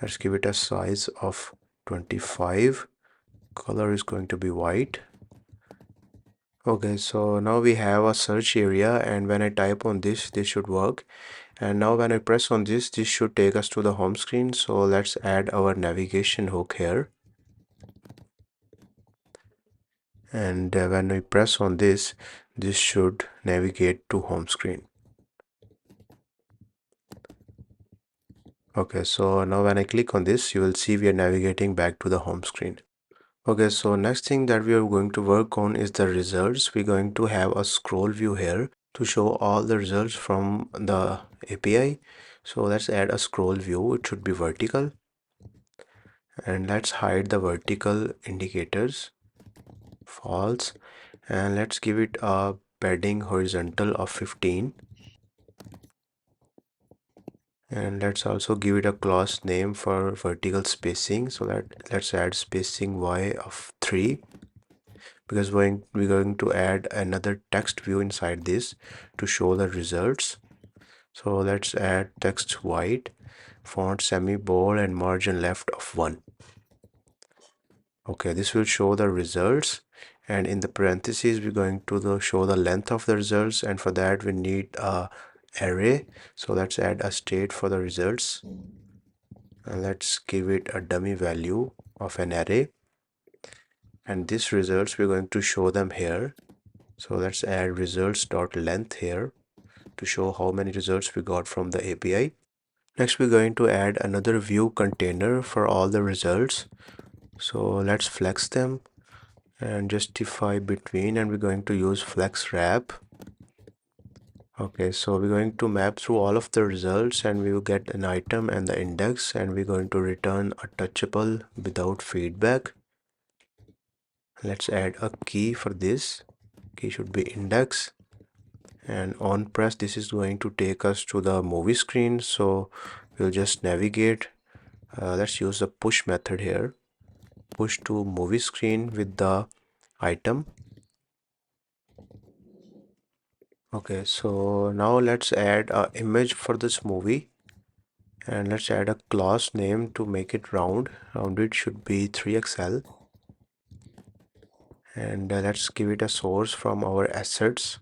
Let's give it a size of 25. Color is going to be white. Okay, so now we have a search area, and when I type on this should work. And now when I press on this should take us to the home screen. So let's add our navigation hook here, and when we press on this should navigate to home screen. Okay, so now when I click on this, you will see we are navigating back to the home screen. Okay, so next thing that we are going to work on is the results. We're going to have a scroll view here to show all the results from the API. So let's add a scroll view. It should be vertical, and let's hide the vertical indicators, false, and let's give it a padding horizontal of 15, and let's also give it a class name for vertical spacing. So let's add spacing y of 3, because we're going to add another text view inside this to show the results. So let's add text white, font semi bold, and margin left of 1. Okay, this will show the results, and in the parentheses we're going to show the length of the results, and for that we need a array. So let's add a state for the results, and let's give it a dummy value of an array, and these results we're going to show them here. So let's add results.length here to show how many results we got from the API. Next, we're going to add another view container for all the results. So let's flex them and justify between, and we're going to use flex wrap. Okay, so we're going to map through all of the results, and we will get an item and the index, and we're going to return a touchable without feedback. Let's add a key for this. Key should be index, and on press this is going to take us to the movie screen. So we'll just navigate. Let's use the push method here. push to movie screen with the item. Okay, so now let's add a image for this movie, and let's add a class name to make it round. Rounded should be 3xl, and let's give it a source from our assets.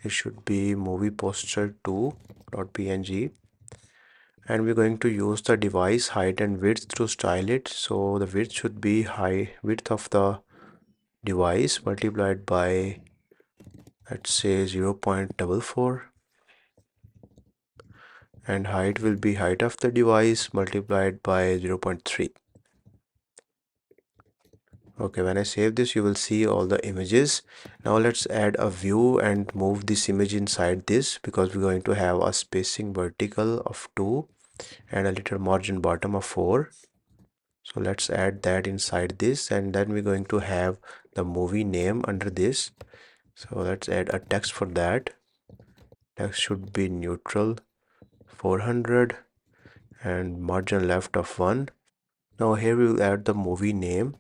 It should be movie poster 2.png, and we're going to use the device height and width to style it. So the width should be width of the device multiplied by, let's say, 0.44, and height will be height of the device multiplied by 0.3. Okay, when I save this, you will see all the images. Now let's add a view and move this image inside this, because we're going to have a spacing vertical of 2 and a little margin bottom of 4. So let's add that inside this, and then we're going to have the movie name under this. So let's add a text for that. Text should be neutral 400 and margin left of 1. Now here we will add the movie name.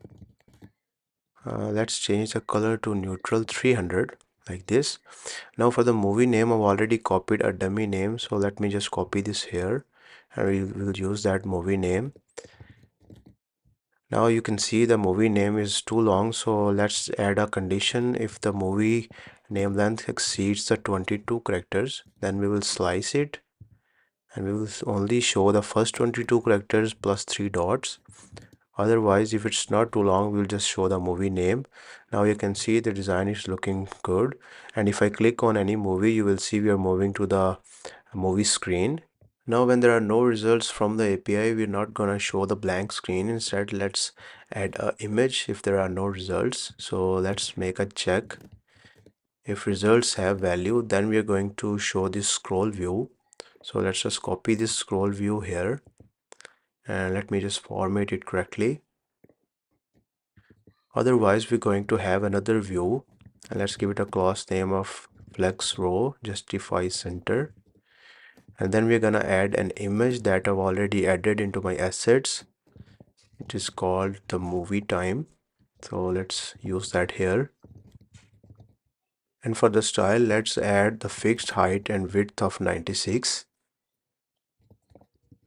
Let's change the color to neutral 300 like this. Now for the movie name, I've already copied a dummy name, so let me just copy this here, and we will use that movie name. Now you can see the movie name is too long, so let's add a condition. If the movie name length exceeds the 22 characters, then we will slice it, and we will only show the first 22 characters plus 3 dots. Otherwise, if it's not too long, we'll just show the movie name. Now you can see the design is looking good, and if I click on any movie, you will see we are moving to the movie screen. Now when there are no results from the API, we're not gonna show the blank screen. Instead, let's add a image if there are no results. So let's make a check. If results have value, then we are going to show this scroll view. So let's just copy this scroll view here, and let me just format it correctly. Otherwise, we're going to have another view, and let's give it a class name of flex row justify center. And then we're gonna add an image that I've already added into my assets. It is called the movie time. So let's use that here. And for the style, let's add the fixed height and width of 96.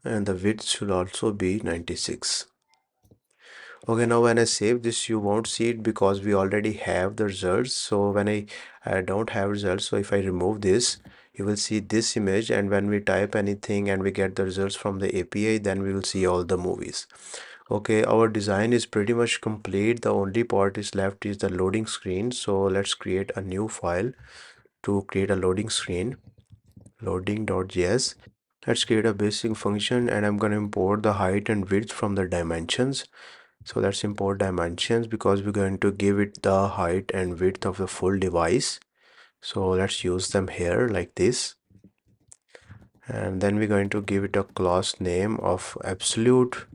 And the width should also be 96. Okay, now when I save this, you won't see it because we already have the results. So when I don't have results, so if I remove this, you will see this image, and when we type anything and we get the results from the API, then we will see all the movies. Okay, our design is pretty much complete. The only part is left is the loading screen. So let's create a new file to create a loading screen, loading.js. Let's create a basic function, and I'm going to import the height and width from the dimensions. So let's import dimensions because we're going to give it the height and width of the full device. So let's use them here like this. And then we're going to give it a class name of absolute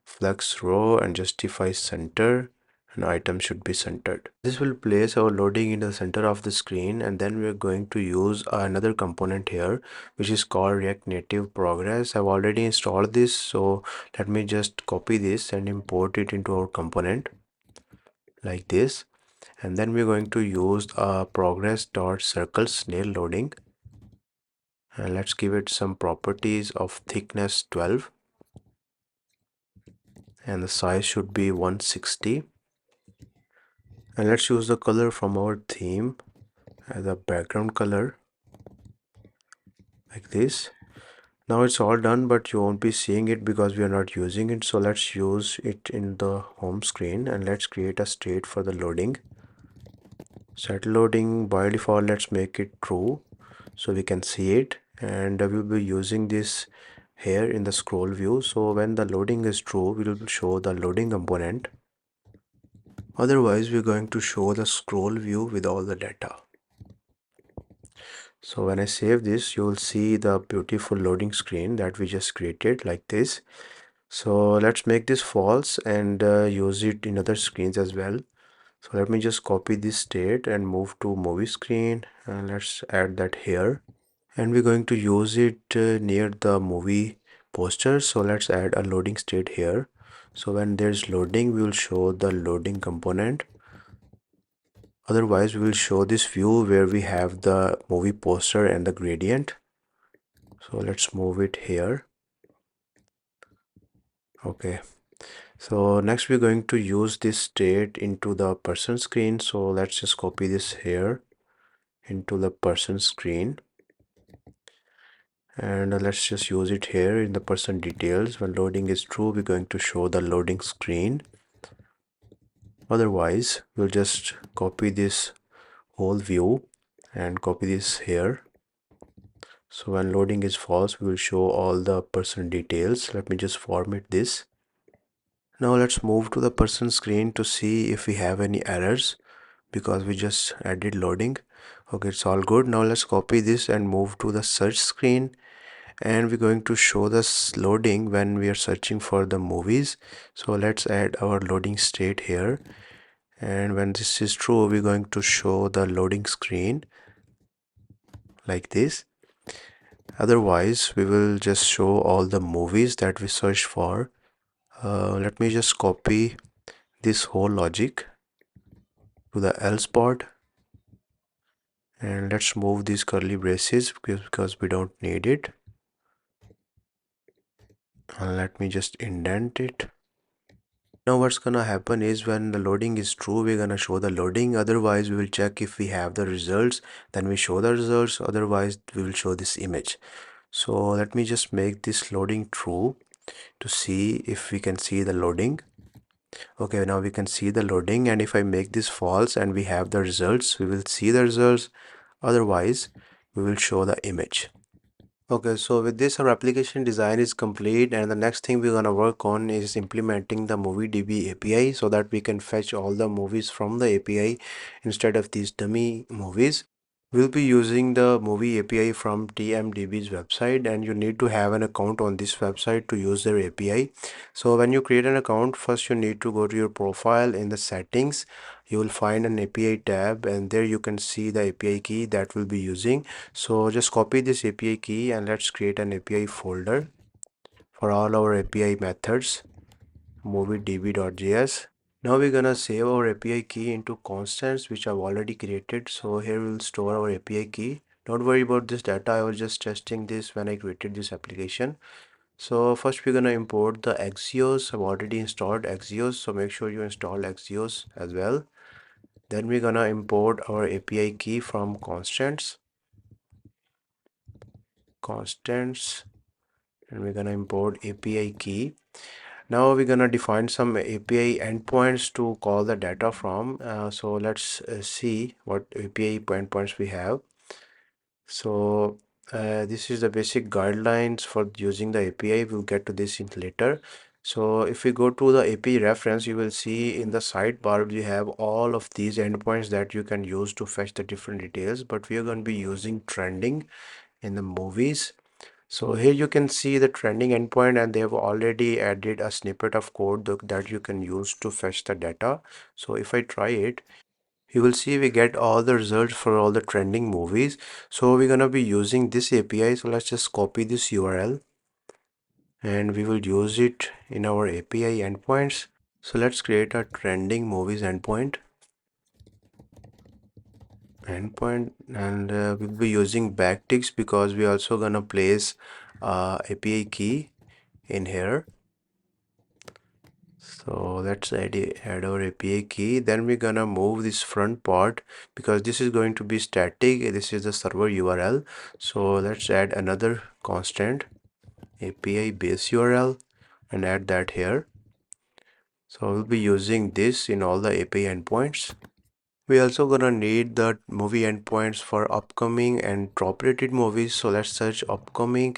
flex row and justify center, and item should be centered. This will place our loading in the center of the screen, and then we're going to use another component here which is called React Native Progress. I've already installed this, so let me just copy this and import it into our component like this. And then we're going to use progress.circle snail loading, and let's give it some properties of thickness 12, and the size should be 160. And let's use the color from our theme as a background color like this. Now it's all done, but you won't be seeing it because we are not using it. So let's use it in the home screen, and let's create a state for the loading. Set loading by default, let's make it true so we can see it, and we'll be using this here in the scroll view. So when the loading is true, we will show the loading component. Otherwise, we're going to show the scroll view with all the data. So when I save this, you will see the beautiful loading screen that we just created like this. So let's make this false and use it in other screens as well. So let me just copy this state and move to movie screen, and let's add that here. And we're going to use it near the movie poster. So let's add a loading state here. So when there's loading, we will show the loading component. Otherwise, we will show this view where we have the movie poster and the gradient. So let's move it here. Okay. So next we're going to use this state into the person screen. So let's just copy this here into the person screen. And let's just use it here in the person details. When loading is true, we're going to show the loading screen. Otherwise, we'll just copy this whole view and copy this here. So when loading is false, we will show all the person details. Let me just format this. Now let's move to the person screen to see if we have any errors because we just added loading. Okay, it's all good. Now let's copy this and move to the search screen, and we're going to show this loading when we are searching for the movies. So let's add our loading state here, and when this is true, we're going to show the loading screen like this. Otherwise, we will just show all the movies that we search for. Let me just copy this whole logic to the else part, and let's move these curly braces because we don't need it. And let me just indent it. Now what's gonna happen is when the loading is true, we're gonna show the loading. Otherwise, we will check if we have the results, then we show the results. Otherwise, we will show this image. So let me just make this loading true to see if we can see the loading. Okay, now we can see the loading, and if I make this false and we have the results, we will see the results. Otherwise, we will show the image. Okay, so with this our application design is complete, and the next thing we're gonna work on is implementing the MovieDB API so that we can fetch all the movies from the API instead of these dummy movies. We'll be using the movie API from TMDB's website, and you need to have an account on this website to use their API. So when you create an account, first you need to go to your profile. In the settings, you will find an API tab, and there you can see the API key that we'll be using. So just copy this API key and let's create an API folder for all our API methods, moviedb.js. Now we're gonna save our API key into constants which I've already created. So here we'll store our API key. Don't worry about this data. I was just testing this when I created this application. So first we're gonna import the Axios. I've already installed Axios, so make sure you install Axios as well. Then we're gonna import our API key from constants, and we're gonna import API key. Now we're gonna define some API endpoints to call the data from. So let's see what API endpoints we have. So this is the basic guidelines for using the API. We'll get to this in later. So if we go to the API reference, you will see in the sidebar we have all of these endpoints that you can use to fetch the different details, but we are going to be using trending in the movies. So here you can see the trending endpoint, and they have already added a snippet of code that you can use to fetch the data. So if I try it, you will see we get all the results for all the trending movies. So we're gonna be using this API. So let's just copy this URL and we will use it in our API endpoints. So let's create a trending movies endpoint, and we'll be using backticks because we're also gonna place API key in here. So let's add our API key. Then we're gonna move this front part because this is going to be static. This is the server URL. So let's add another constant API base URL and add that here. So we'll be using this in all the API endpoints. We also gonna need the movie endpoints for upcoming and top-rated movies. So let's search upcoming,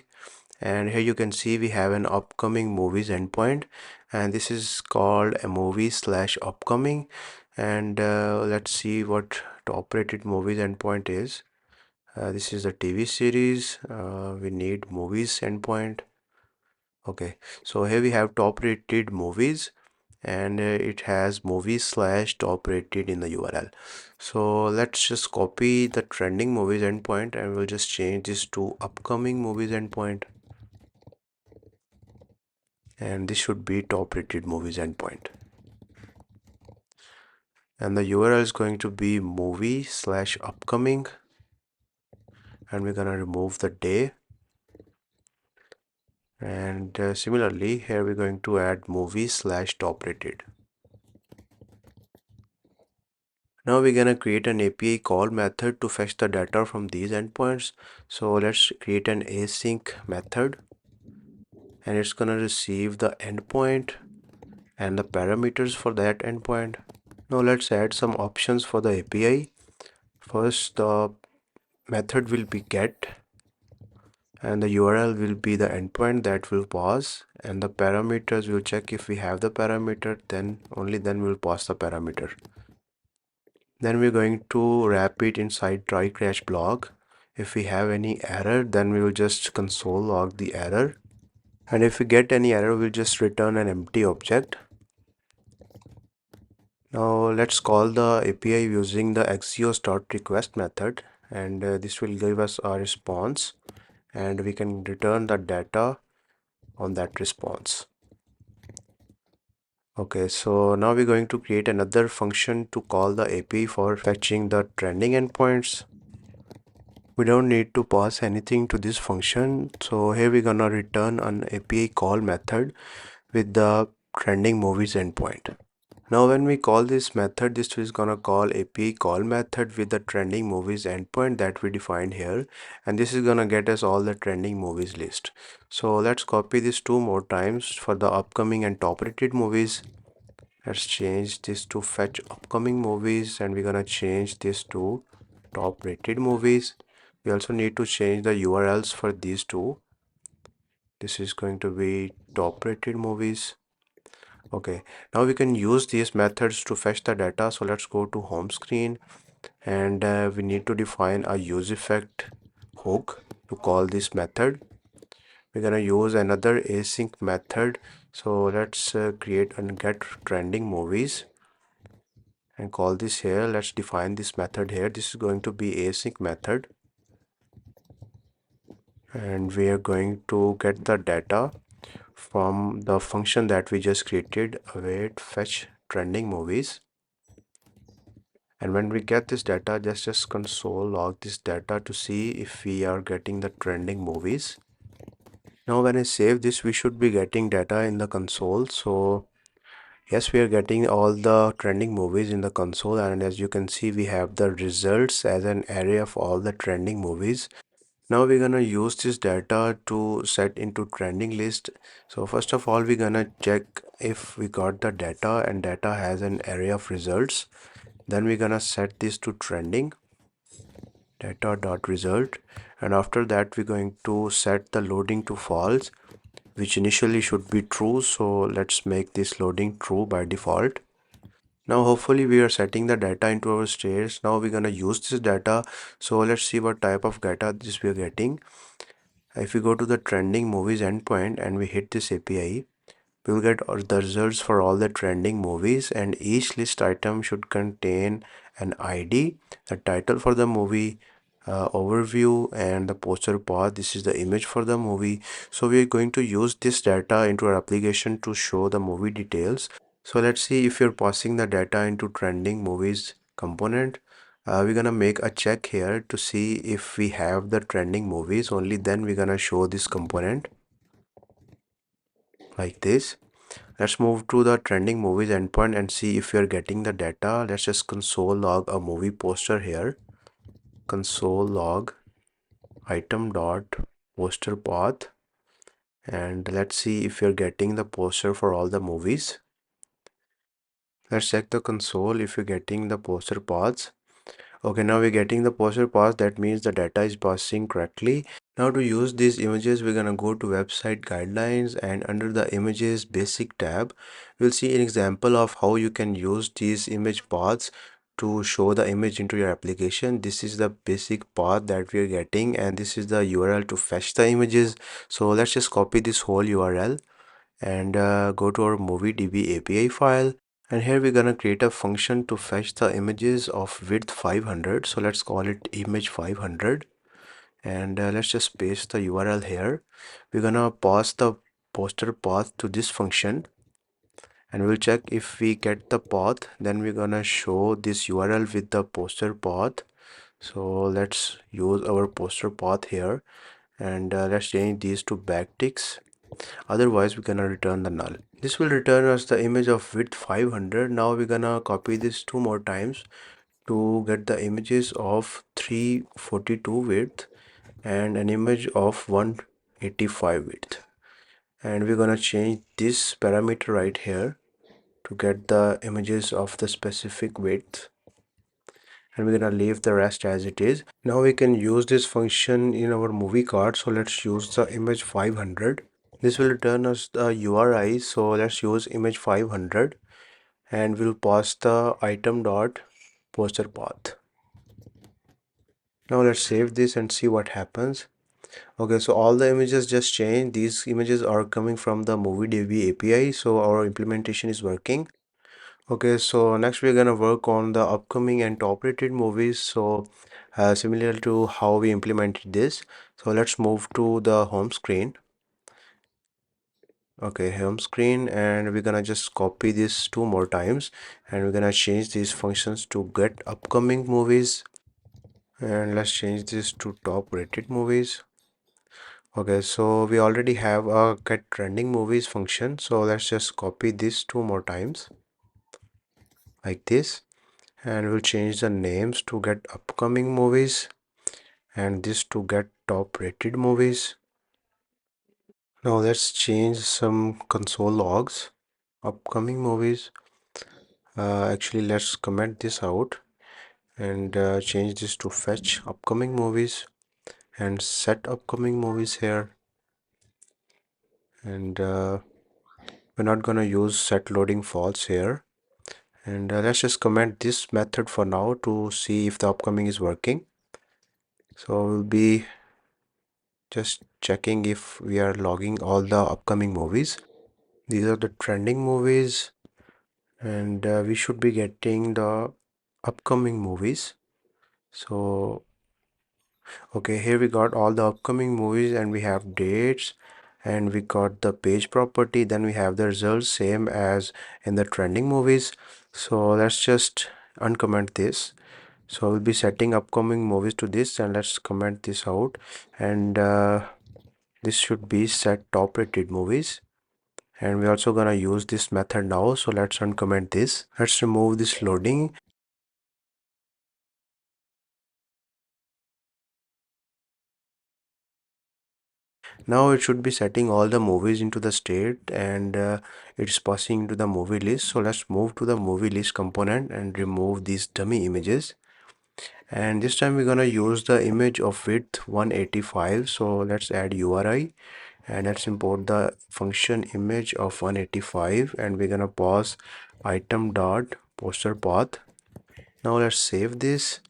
and here you can see we have an upcoming movies endpoint, and this is called a movie slash upcoming. And let's see what top rated movies endpoint is. This is the TV series. We need movies endpoint. Okay, so here we have top rated movies, and it has movies slash top rated in the URL. So let's just copy the trending movies endpoint and we'll just change this to upcoming movies endpoint. and this should be top rated movies endpoint. And the URL is going to be movie/upcoming, and we're gonna remove the day. And similarly here we're going to add movie/top rated. Now we're gonna create an API call method to fetch the data from these endpoints. So let's create an async method, and it's gonna receive the endpoint and the parameters for that endpoint. Now let's add some options for the API. First, the method will be get, and the URL will be the endpoint that will pass, and the parameters will check if we have the parameter, then only then we'll pass the parameter. Then we're going to wrap it inside try crash block. If we have any error, then we will just console log the error, and if we get any error, we'll just return an empty object. Now let's call the API using the axios.request method, and this will give us a response, and we can return the data on that response. Okay, so now we're going to create another function to call the API for fetching the trending endpoints. We don't need to pass anything to this function, so here we're gonna return an API call method with the trending movies endpoint. Now when we call this method, this is gonna call API call method with the trending movies endpoint that we defined here, and this is gonna get us all the trending movies list. So let's copy this 2 more times for the upcoming and top rated movies. Let's change this to fetch upcoming movies, and we're gonna change this to top rated movies. We also need to change the URLs for these two. This is going to be top rated movies. Okay, now we can use these methods to fetch the data. So let's go to home screen, and we need to define a use effect hook to call this method. We're gonna use another async method. So let's create and get trending movies and call this here. Let's define this method here. This is going to be async method, and we are going to get the data from the function that we just created, await fetch trending movies. And when we get this data, just console log this data to see if we are getting the trending movies. Now when I save this, we should be getting data in the console. So yes, we are getting all the trending movies in the console, and as you can see, we have the results as an array of all the trending movies. Now we're gonna use this data to set into trending list. So first of all, we're gonna check if we got the data and data has an array of results. Then we're gonna set this to trending data.result, and after that we're going to set the loading to false, which initially should be true. So let's make this loading true by default. Now hopefully we are setting the data into our states. Now we're gonna use this data. So let's see what type of data this we are getting. If we go to the trending movies endpoint and we hit this API, we will get the results for all the trending movies, and each list item should contain an ID, the title for the movie, overview, and the poster path. This is the image for the movie. So we are going to use this data into our application to show the movie details. So let's see if you're passing the data into trending movies component. We're gonna make a check here to see if we have the trending movies. Only then we're gonna show this component like this. Let's move to the trending movies endpoint and see if we are getting the data. Let's just console log a movie poster here. Console log item dot poster path, and let's see if you're getting the poster for all the movies. Let's check the console if you're getting the poster paths. Okay, now we're getting the poster path. That means the data is passing correctly. Now to use these images, we're gonna go to website guidelines, and under the images basic tab, we'll see an example of how you can use these image paths to show the image into your application. This is the basic path that we are getting, and this is the URL to fetch the images. So let's just copy this whole URL and go to our moviedb API file. And here we're gonna create a function to fetch the images of width 500. So let's call it image 500, and let's just paste the URL here. We're gonna pass the poster path to this function, and we'll check if we get the path, then we're gonna show this URL with the poster path. So let's use our poster path here, and let's change these to backticks. Otherwise we're gonna return the null. This will return us the image of width 500. Now we're gonna copy this 2 more times to get the images of 342 width and an image of 185 width, and we're gonna change this parameter right here to get the images of the specific width, and we're gonna leave the rest as it is. Now we can use this function in our movie card, so let's use the image 500. This will return us the URI, so let's use image 500 and we'll pass the item dot poster path. Now let's save this and see what happens. Okay, so all the images just changed. These images are coming from the MovieDB API, so our implementation is working. Okay, so next we're gonna work on the upcoming and top rated movies. So similar to how we implemented this, so let's move to the home screen. Okay, home screen, and we're gonna just copy this 2 more times, and we're gonna change these functions to get upcoming movies, and let's change this to top rated movies. Okay, so we already have a get trending movies function, so let's just copy this 2 more times like this, and we'll change the names to get upcoming movies and this to get top rated movies. Now let's change some console logs. Upcoming movies, actually let's comment this out and change this to fetch upcoming movies and set upcoming movies here, and we're not gonna use set loading false here, and let's just comment this method for now to see if the upcoming is working. So we'll be just checking if we are logging all the upcoming movies. These are the trending movies, and we should be getting the upcoming movies. So okay, here we got all the upcoming movies and we have dates, and we got the page property, then we have the results same as in the trending movies. So let's just uncomment this. So we'll be setting upcoming movies to this, and let's comment this out, and this should be set top rated movies, and we're also gonna use this method now. So let's uncomment this. Let's remove this loading. Now it should be setting all the movies into the state, and it's passing into the movie list. So let's move to the movie list component and remove these dummy images, and this time we're gonna use the image of width 185. So let's add URI and let's import the function image of 185, and we're gonna pass item dot poster path. Now let's save this.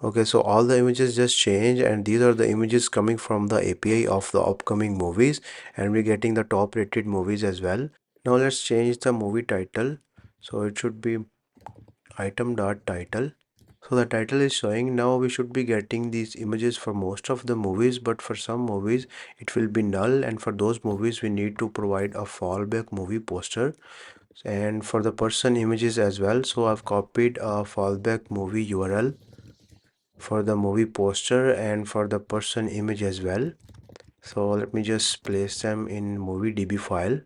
Okay, so all the images just change, and these are the images coming from the API of the upcoming movies, and we're getting the top rated movies as well. Now let's change the movie title, so it should be item dot title. So the title is showing. Now we should be getting these images for most of the movies, but for some movies it will be null, and for those movies we need to provide a fallback movie poster, and for the person images as well. So I've copied a fallback movie URL for the movie poster and for the person image as well. So let me just place them in moviedb file,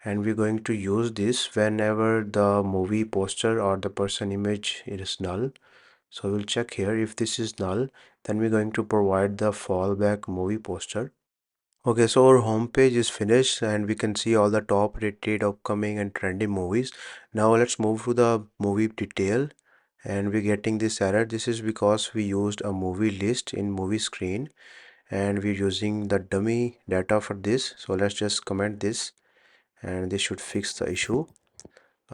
and we're going to use this whenever the movie poster or the person image is null. So we'll check here. If this is null, then we're going to provide the fallback movie poster. Okay, so our home page is finished, and we can see all the top rated, upcoming and trendy movies. Now let's move to the movie detail, and we're getting this error. This is because we used a movie list in movie screen, and we're using the dummy data for this. So let's just comment this, and this should fix the issue.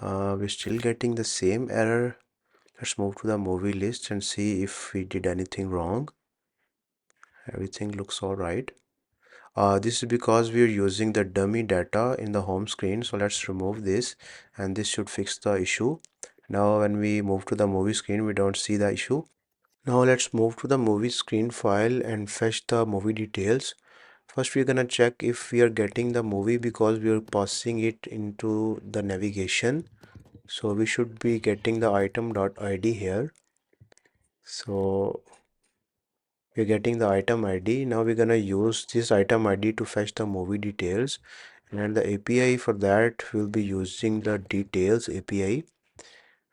We're still getting the same error. Let's move to the movie list and see if we did anything wrong. Everything looks all right. This is because we are using the dummy data in the home screen. So let's remove this, and this should fix the issue. Now when we move to the movie screen, we don't see the issue. Now let's move to the movie screen file and fetch the movie details. First we're gonna check if we are getting the movie because we are passing it into the navigation. So we should be getting the item.id here. So we're getting the item ID. Now we're gonna use this item ID to fetch the movie details, and the API for that will be using the details API.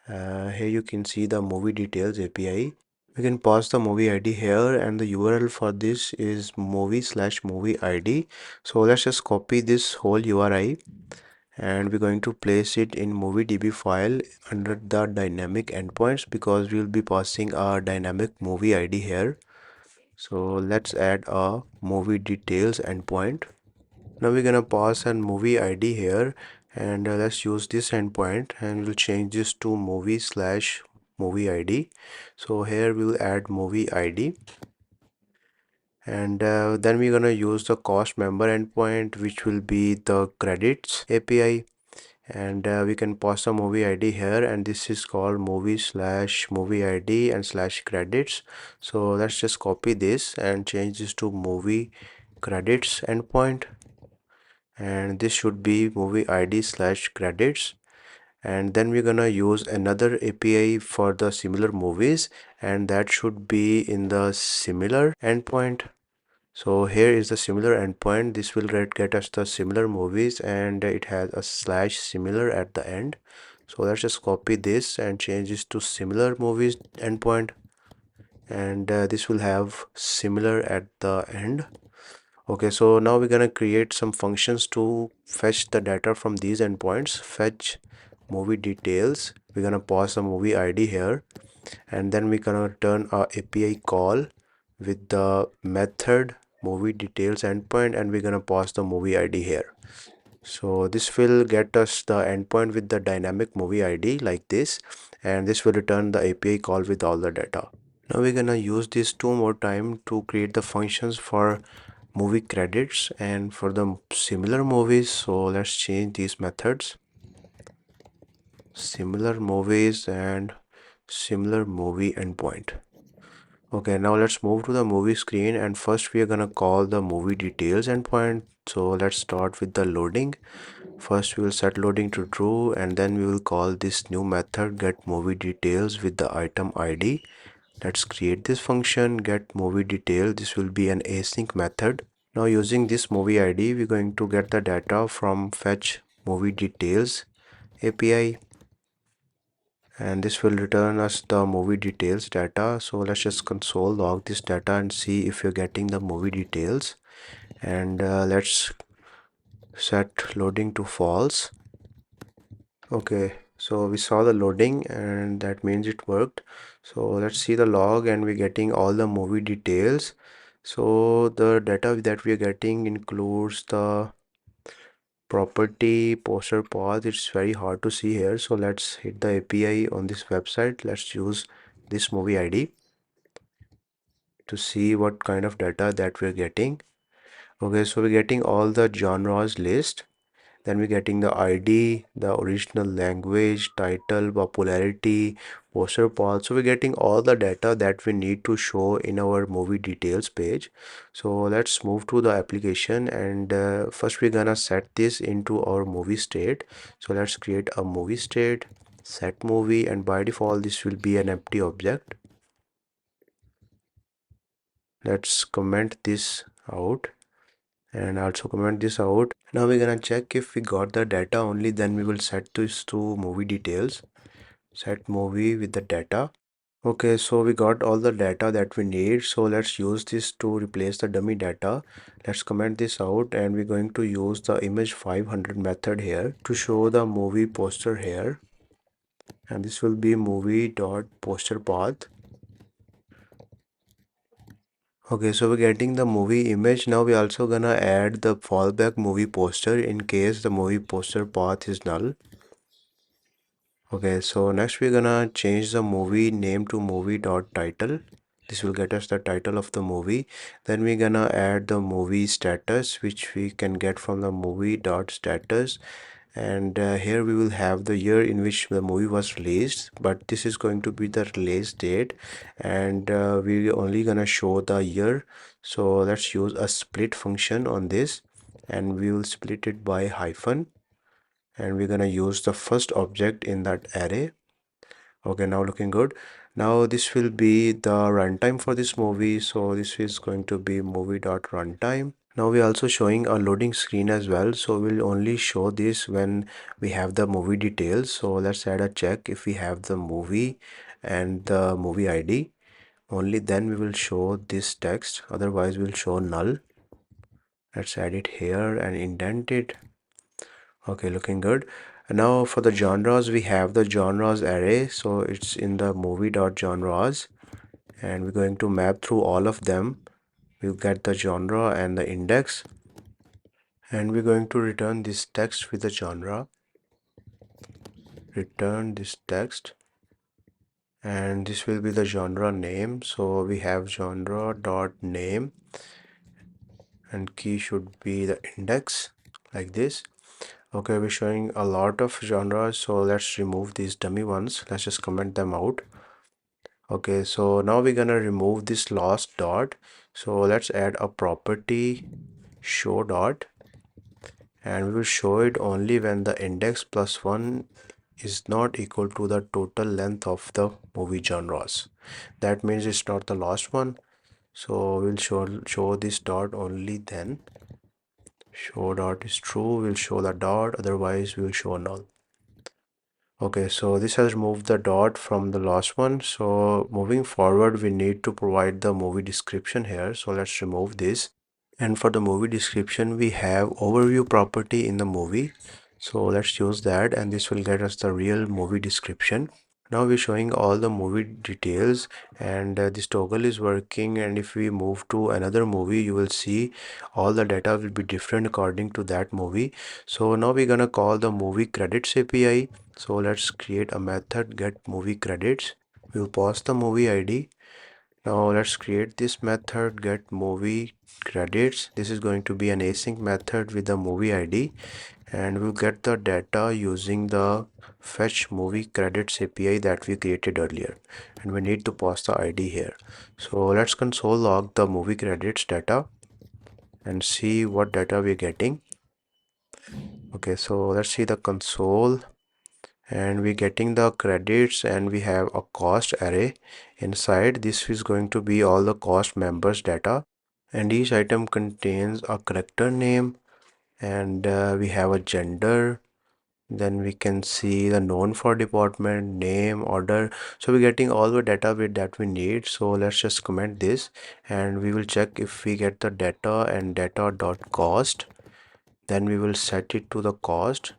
Here you can see the movie details API. We can pass the movie ID here, and the URL for this is movie/movie ID. So let's just copy this whole URI, and we're going to place it in moviedb file under the dynamic endpoints because we'll be passing a dynamic movie ID here. So let's add a movie details endpoint. Now we're gonna pass a movie ID here, and let's use this endpoint, and we'll change this to movie/movie ID. So here we'll add movie ID, and then we're gonna use the cost member endpoint, which will be the credits API, and we can pass a movie ID here, and this is called movie/movie ID and /credits. So let's just copy this and change this to movie credits endpoint, and this should be movie ID/credits. And then we're gonna use another API for the similar movies, and that should be in the similar endpoint. So here is the similar endpoint. This will get us the similar movies, and it has a /similar at the end. So let's just copy this and change this to similar movies endpoint, and this will have similar at the end. Okay, so now we're gonna create some functions to fetch the data from these endpoints. Fetch movie details. We're gonna pass a movie ID here, and then we're gonna return a API call with the method movie details endpoint, and we're gonna pass the movie ID here. So this will get us the endpoint with the dynamic movie ID like this, and this will return the API call with all the data. Now we're gonna use this two more time to create the functions for movie credits and for the similar movies. So let's change these methods, similar movies and similar movie endpoint. Okay, now let's move to the movie screen, and first we are gonna call the movie details endpoint. So let's start with the loading. First we will set loading to true, and then we will call this new method get movie details with the item ID. Let's create this function get movie detail. This will be an async method. Now using this movie ID, we're going to get the data from fetch movie details API, and this will return us the movie details data. So let's just console log this data and see if you're getting the movie details, and let's set loading to false. Okay, so we saw the loading, and that means it worked. So let's see the log, and we're getting all the movie details. So the data that we are getting includes the property poster path. It's very hard to see here, so let's hit the API on this website. Let's use this movie ID to see what kind of data that we're getting. Okay, so we're getting all the genres list, then we're getting the ID, the original language, title, popularity, poster path. So we're getting all the data that we need to show in our movie details page. So let's move to the application, and first we're gonna set this into our movie state. So let's create a movie state, set movie, and by default this will be an empty object. Let's comment this out and also comment this out. Now we're gonna check if we got the data only, then we will set this to movie details, set movie with the data. Okay, so we got all the data that we need, so let's use this to replace the dummy data. Let's comment this out, and we're going to use the image 500 method here to show the movie poster here, and this will be movie.posterPath. Okay, so we're getting the movie image. Now we're also gonna add the fallback movie poster in case the movie poster path is null. Okay, so next we're gonna change the movie name to movie.title. This will get us the title of the movie. Then we're gonna add the movie status, which we can get from the movie.status, and here we will have the year in which the movie was released, but this is going to be the release date, and we're only gonna show the year. So let's use a split function on this, and we will split it by hyphen, and we're gonna use the first object in that array. Okay, now looking good. Now this will be the runtime for this movie, so this is going to be movie.runtime. Now we're also showing a loading screen as well, so we'll only show this when we have the movie details. So let's add a check if we have the movie and the movie ID. Only then we will show this text, otherwise we'll show null. Let's add it here and indent it. Okay, looking good. And now for the genres, we have the genres array, so it's in the movie.genres, and we're going to map through all of them. We'll get the genre and the index, and we're going to return this text with the genre. Return this text, and this will be the genre name. So we have genre dot name, and key should be the index, like this. Okay, we're showing a lot of genres, so let's remove these dummy ones. Let's just comment them out. Okay, so now we're gonna remove this last dot. So let's add a property show dot, and we will show it only when the index plus 1 is not equal to the total length of the movie genres. That means it's not the last one, so we'll show this dot only then. Show dot is true, we'll show the dot, otherwise we'll show null. Okay, so this has removed the dot from the last one. So moving forward, we need to provide the movie description here. So let's remove this. And for the movie description, we have overview property in the movie. So let's use that, and this will get us the real movie description. Now we're showing all the movie details, and this toggle is working, and if we move to another movie, you will see all the data will be different according to that movie. So now we're gonna call the movie credits API. So let's create a method get movie credits. We'll pass the movie ID. Now let's create this method get movie credits. This is going to be an async method with the movie ID, and we'll get the data using the fetch movie credits API that we created earlier, and we need to pass the ID here. So let's console log the movie credits data and see what data we're getting. Okay, so let's see the console, and we're getting the credits, and we have a cost array inside. This is going to be all the cost members data, and each item contains a character name, and we have a gender. Then we can see the known for department, name, order. So we're getting all the data that we need. So let's just comment this, and we will check if we get the data and data.cost. Then we will set it to the cost.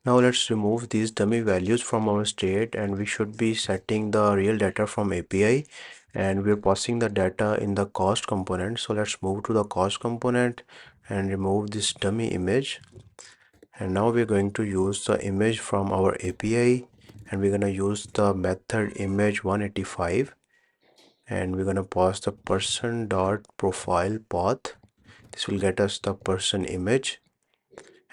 Now let's remove these dummy values from our state, and we should be setting the real data from API, and we're passing the data in the cost component. So let's move to the cost component and remove this dummy image. And now we're going to use the image from our API, and we're going to use the method image 185, and we're going to pass the person dot profile path. This will get us the person image,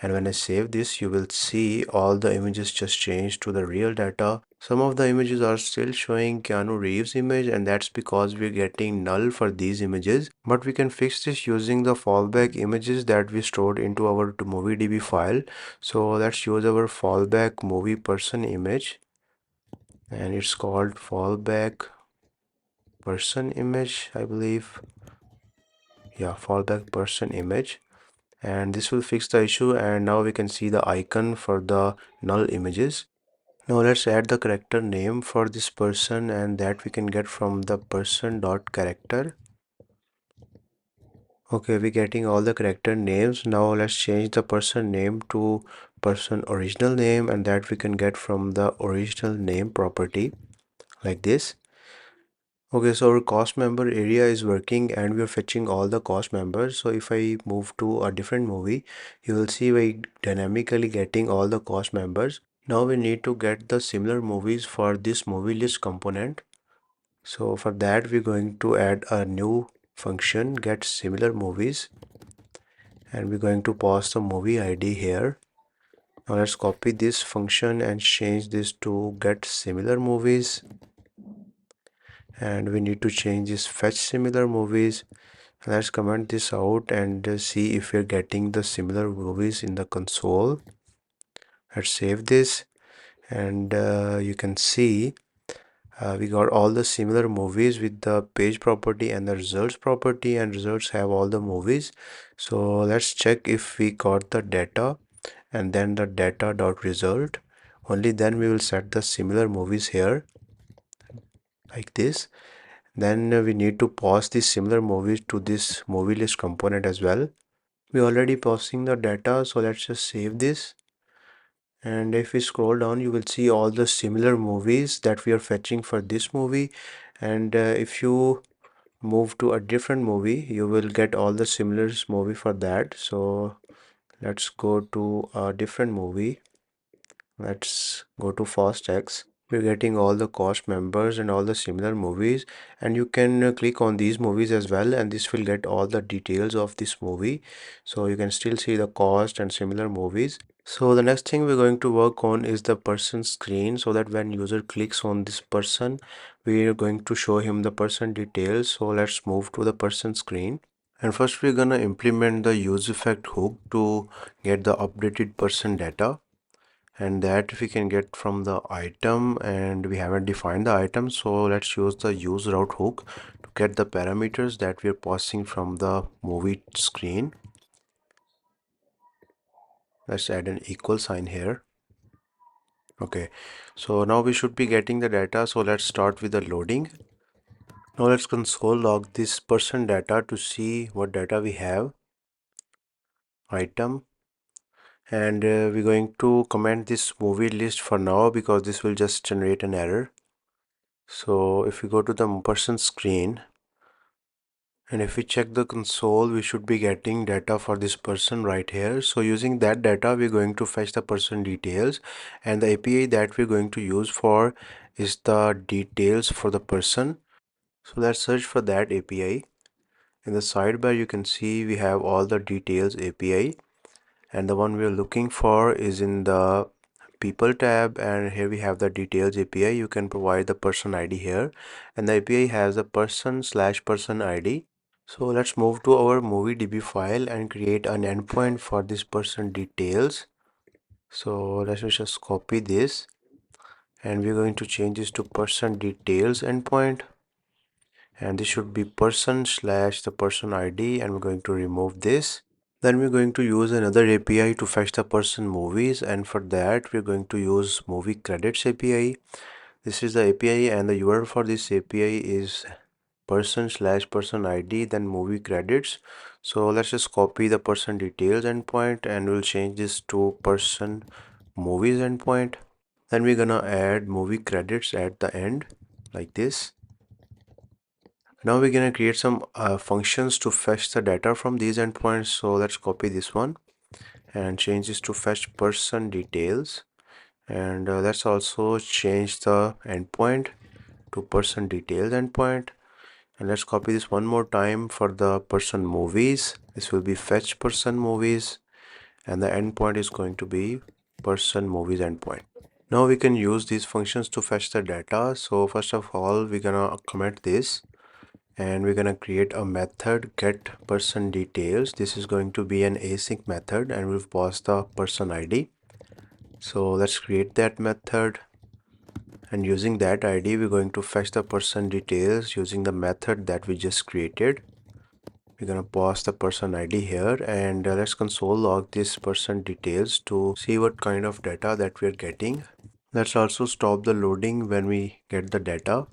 and when I save this, you will see all the images just changed to the real data. Some of the images are still showing Keanu Reeves image, and that's because we're getting null for these images. But we can fix this using the fallback images that we stored into our moviedb file. So let's use our fallback movie person image, and it's called fallback person image, I believe. Yeah, fallback person image. And this will fix the issue, and now we can see the icon for the null images. Now let's add the character name for this person, and that we can get from the person.character. Okay, we're getting all the character names. Now let's change the person name to person original name, and that we can get from the original name property, like this. Okay, so our cost member area is working, and we're fetching all the cost members. So if I move to a different movie, you will see we dynamically getting all the cost members. Now we need to get the similar movies for this movie list component. So for that, we're going to add a new function get similar movies, and we're going to pass the movie ID here. Now let's copy this function and change this to get similar movies, and we need to change this fetch similar movies. Let's comment this out and see if we're getting the similar movies in the console. Let's save this, and you can see we got all the similar movies with the page property and the results property, and results have all the movies. So let's check if we got the data and then the data dot result. Only then we will set the similar movies here like this. Then we need to pass these similar movies to this movie list component as well. We already passing the data, so let's just save this. And if we scroll down, you will see all the similar movies that we are fetching for this movie. And if you move to a different movie, you will get all the similar movie for that. So let's go to a different movie. Let's go to FastX. We're getting all the cost members and all the similar movies, and you can click on these movies as well, and this will get all the details of this movie. So you can still see the cost and similar movies. So the next thing we're going to work on is the person screen, so that when user clicks on this person, we are going to show him the person details. So let's move to the person screen. And first we're gonna implement the use effect hook to get the updated person data, and that we can get from the item, and we haven't defined the item, so let's use the use route hook to get the parameters that we're passing from the movie screen. Let's add an equal sign here. Okay, so now we should be getting the data, so let's start with the loading. Now let's console log this person data to see what data we have. Item, and we're going to comment this movie list for now because this will just generate an error. So if we go to the person screen, and if we check the console, we should be getting data for this person right here. So using that data, we're going to fetch the person details, and the API that we're going to use for is the details for the person. So let's search for that API. In the sidebar, you can see we have all the details API, and the one we're looking for is in the people tab, and here we have the details API. You can provide the person ID here, and the API has a person/person ID. So let's move to our moviedb file and create an endpoint for this person details. So let's just copy this, and we're going to change this to person details endpoint, and this should be person/the person ID, and we're going to remove this. Then we're going to use another API to fetch the person movies, and for that we're going to use movie credits API. This is the API, and the URL for this API is person/person ID then movie credits. So let's just copy the person details endpoint, and we'll change this to person movies endpoint. Then we're gonna add movie credits at the end like this. Now we're gonna create some functions to fetch the data from these endpoints. So let's copy this one and change this to fetch person details, and let's also change the endpoint to person details endpoint. And let's copy this one more time for the person movies. This will be fetch person movies, and the endpoint is going to be person movies endpoint. Now we can use these functions to fetch the data. So first of all, we're gonna comment this, and we're gonna create a method get person details. This is going to be an async method, and we'll pass the person ID. So let's create that method, and using that ID we're going to fetch the person details using the method that we just created. We're gonna pass the person ID here, and let's console log this person details to see what kind of data that we're getting. Let's also stop the loading when we get the data.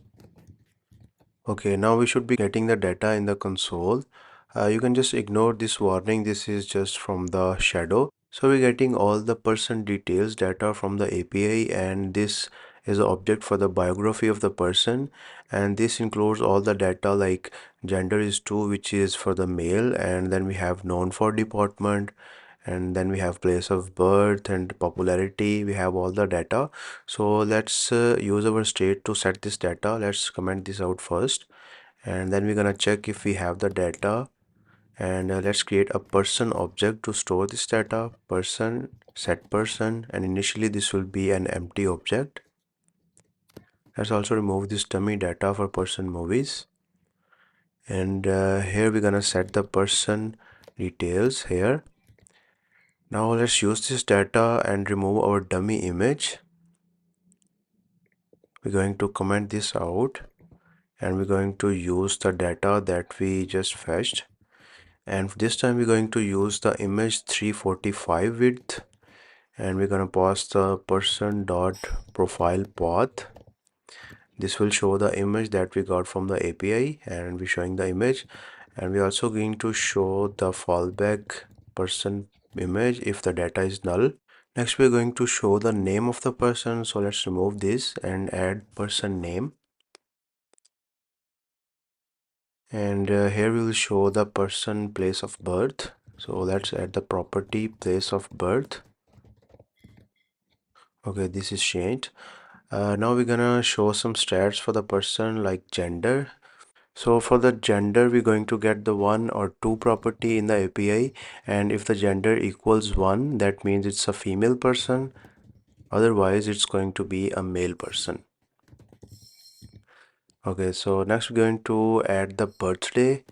Okay, now we should be getting the data in the console. You can just ignore this warning, this is just from the shadow. So we're getting all the person details data from the API, and this is an object for the biography of the person, and this includes all the data like gender is 2, which is for the male, and then we have known for department, and then we have place of birth and popularity. We have all the data. So let's use our state to set this data. Let's comment this out first, and then we're gonna check if we have the data, And let's create a person object to store this data. Person, set person, and initially this will be an empty object. Let's also remove this dummy data for person movies. And here we're gonna set the person details here. Now let's use this data and remove our dummy image. We're going to comment this out, and we're going to use the data that we just fetched. And this time we're going to use the image 345 width, and we're going to pass the person dot profile path. This will show the image that we got from the API, and we're showing the image. And we're also going to show the fallback person image if the data is null. Next we're going to show the name of the person, so let's remove this and add person name. And here we will show the person place of birth, so let's add the property place of birth. Okay, this is changed. Now we're gonna show some stats for the person like gender. So for the gender, we're going to get the 1 or 2 property in the API, and if the gender equals 1, that means it's a female person. Otherwise, it's going to be a male person. Okay, so next we're going to add the birthday,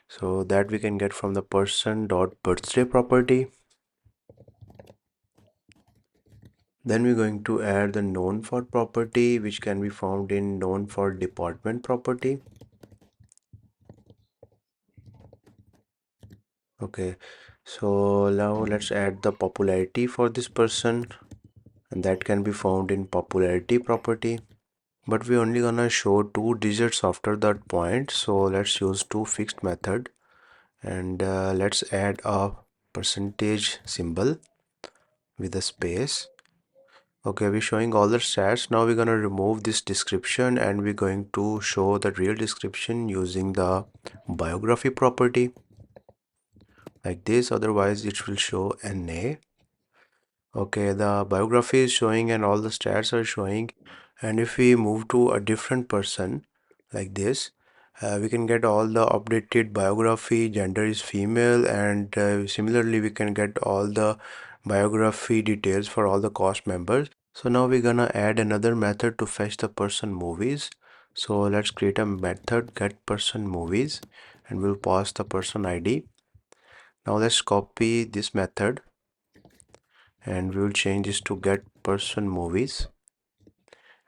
so that we can get from the person dot birthday property. Then we're going to add the known for property, which can be found in known for department property. Okay, so now let's add the popularity for this person, and that can be found in popularity property. But we're only gonna show 2 digits after that point, so let's use toFixed method, and let's add a percentage symbol with a space. Okay, we're showing all the stats. Now we're gonna remove this description, and we're going to show the real description using the biography property like this, otherwise it will show NA. Okay, the biography is showing and all the stats are showing, and if we move to a different person like this, we can get all the updated biography, gender is female, and similarly we can get all the biography details for all the cast members. So now we're gonna add another method to fetch the person movies. So let's create a method get person movies, and we'll pass the person ID. Now let's copy this method, and we will change this to get person movies,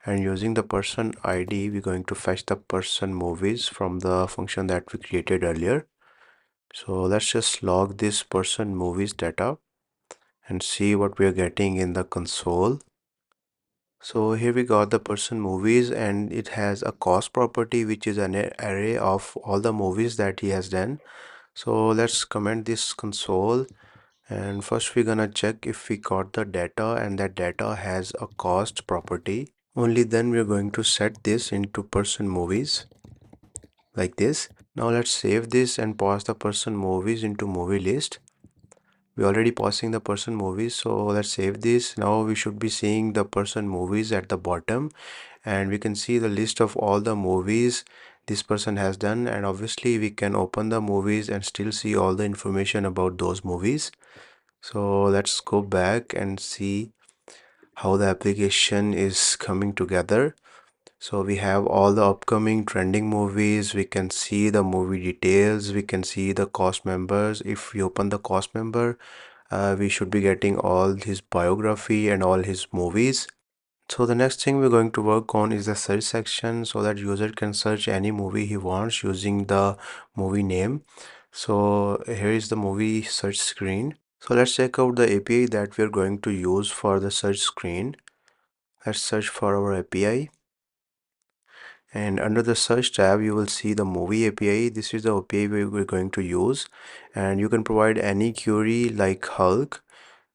and using the person ID we're going to fetch the person movies from the function that we created earlier. So let's just log this person movies data and see what we are getting in the console. So here we got the person movies, and it has a cost property which is an array of all the movies that he has done. So let's comment this console, and first we're gonna check if we got the data and that data has a cost property. Only then we're going to set this into person movies like this. Now let's save this and pass the person movies into movie list. We're already passing the person movies, so let's save this. Now we should be seeing the person movies at the bottom, and we can see the list of all the movies this person has done, and obviously we can open the movies and still see all the information about those movies. So let's go back and see how the application is coming together. So we have all the upcoming trending movies, we can see the movie details, we can see the cast members. If we open the cast member, we should be getting all his biography and all his movies. So the next thing we're going to work on is the search section, so that user can search any movie he wants using the movie name. So here is the movie search screen. So let's check out the API that we're going to use for the search screen. Let's search for our API. And under the search tab you will see the movie API. This is the API we're going to use, and you can provide any query like Hulk,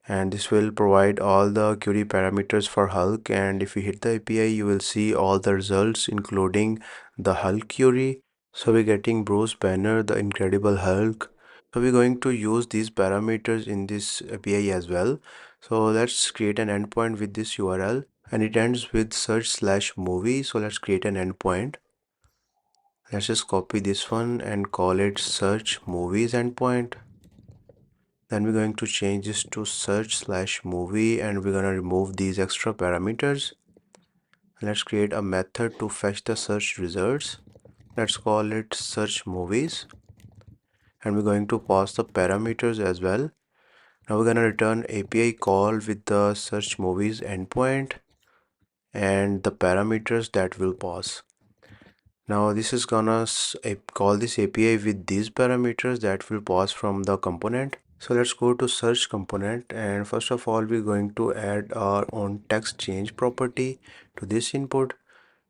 and this will provide all the query parameters for Hulk. And if you hit the API you will see all the results including the Hulk query. So we're getting Bruce Banner, the Incredible Hulk. So we're going to use these parameters in this API as well. So let's create an endpoint with this URL, and it ends with search/movie. So let's create an endpoint. Let's just copy this one and call it search movies endpoint. Then we're going to change this to search/movie, and we're going to remove these extra parameters. Let's create a method to fetch the search results. Let's call it search movies, and we're going to pass the parameters as well. Now we're going to return API call with the search movies endpoint and the parameters that will pass. Now this is gonna call this API with these parameters that will pass from the component. So let's go to search component, and first of all we're going to add our own text change property to this input,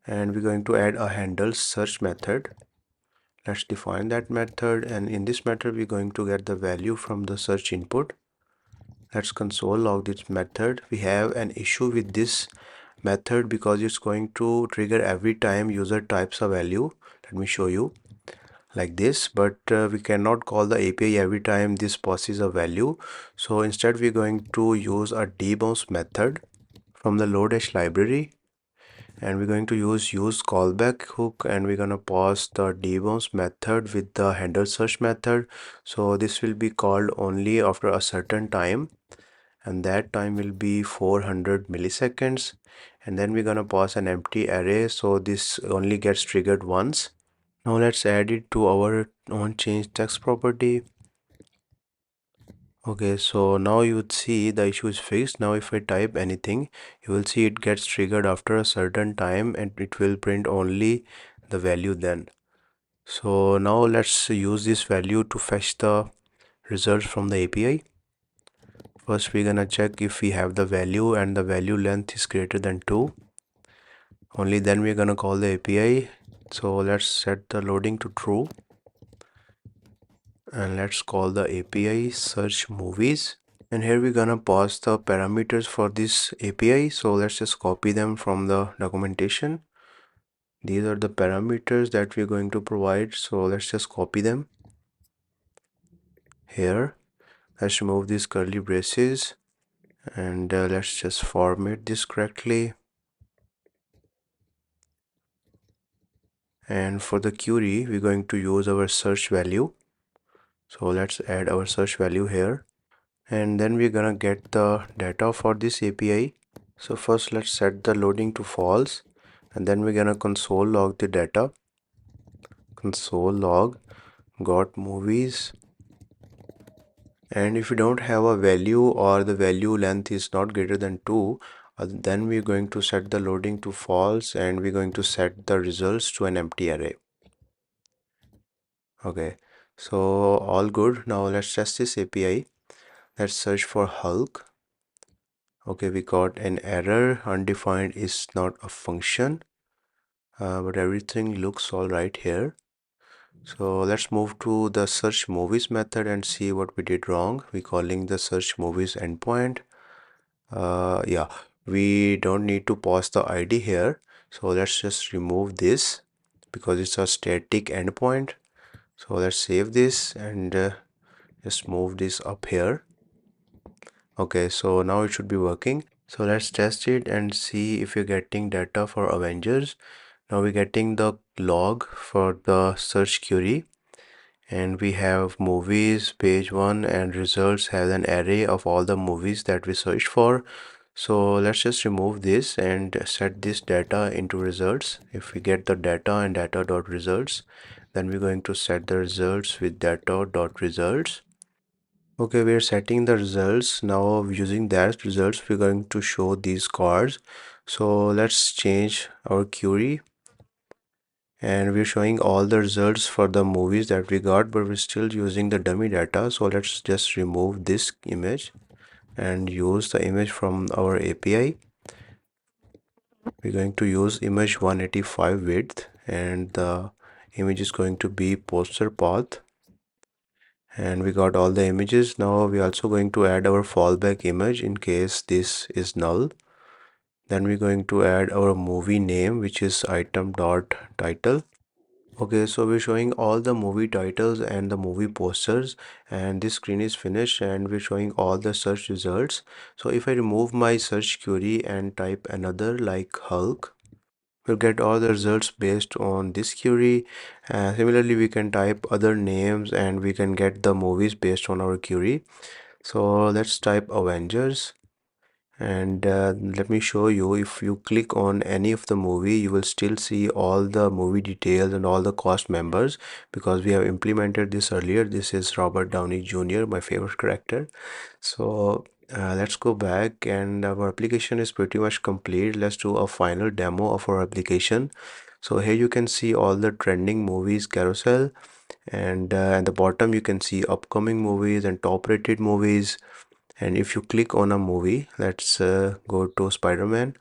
and we're going to add a handle search method. Let's define that method, and in this method we're going to get the value from the search input. Let's console log this method. We have an issue with this method because it's going to trigger every time user types a value. Let me show you like this, but we cannot call the API every time this passes a value. So instead we're going to use a debounce method from the lodash library, and we're going to use callback hook, and we're going to pass the debounce method with the handle search method. So this will be called only after a certain time, and that time will be 400 milliseconds. And then we're going to pass an empty array, so this only gets triggered once. Now let's add it to our own change text property. Okay, so now you would see the issue is fixed. Now if I type anything, you will see it gets triggered after a certain time, and it will print only the value then. So now let's use this value to fetch the results from the API. First we're gonna check if we have the value and the value length is greater than 2. Only then we're gonna call the API. So let's set the loading to true, and let's call the API search movies. And here we're gonna pass the parameters for this API. So let's just copy them from the documentation. These are the parameters that we're going to provide. So let's just copy them here. Let's remove these curly braces, and let's just format this correctly. And for the query, we're going to use our search value. So let's add our search value here, and then we're gonna get the data for this API. So first let's set the loading to false, and then we're gonna console log the data. Console log got movies, and if you don't have a value or the value length is not greater than 2, then we're going to set the loading to false, and we're going to set the results to an empty array. Okay, so all good. Now let's test this API. Let's search for Hulk. Okay, we got an error. Undefined is not a function, but everything looks all right here. So let's move to the search movies method and see what we did wrong. We're calling the search movies endpoint. Yeah, we don't need to pass the ID here. So let's just remove this because it's a static endpoint. So let's save this and just move this up here. Okay, so now it should be working. So let's test it and see if you're getting data for Avengers. Now we're getting the log for the search query, and we have movies page 1, and results has an array of all the movies that we searched for. So let's just remove this and set this data into results. If we get the data and data.results, then we're going to set the results with data.results. Okay, we are setting the results. Now using that results, we're going to show these cards. So let's change our query, and we're showing all the results for the movies that we got, but we're still using the dummy data. So let's just remove this image and use the image from our API. We're going to use image 185 width, and the image is going to be poster path, and we got all the images. Now we're also going to add our fallback image in case this is null. Then we're going to add our movie name, which is item.title. Okay, so we're showing all the movie titles and the movie posters, and this screen is finished, and we're showing all the search results. So if I remove my search query and type another like Hulk, we'll get all the results based on this query. Similarly, we can type other names and we can get the movies based on our query. So let's type Avengers, and let me show you. If you click on any of the movie, you will still see all the movie details and all the cast members, because we have implemented this earlier. This is Robert Downey Jr., my favorite character. So let's go back, and our application is pretty much complete. Let's do a final demo of our application. So here you can see all the trending movies carousel, and at the bottom you can see upcoming movies and top rated movies. And if you click on a movie, let's go to Spider-Man.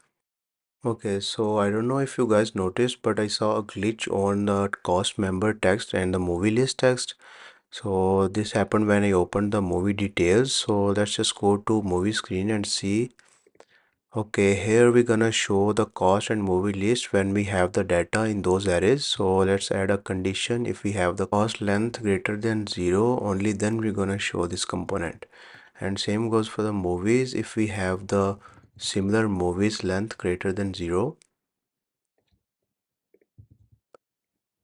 Okay, so I don't know if you guys noticed, but I saw a glitch on the cast member text and the movie list text. So this happened when I opened the movie details. So let's just go to movie screen and see. Okay, here we're gonna show the cost and movie list when we have the data in those arrays. So let's add a condition. If we have the cost length greater than 0, only then we're gonna show this component. And same goes for the movies. If we have the similar movies length greater than 0,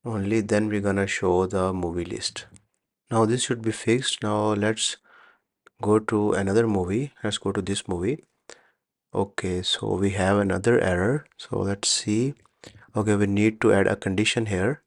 only then we're gonna show the movie list. Now this should be fixed. Now let's go to another movie. Let's go to this movie. Okay, so we have another error. So let's see. Okay, we need to add a condition here.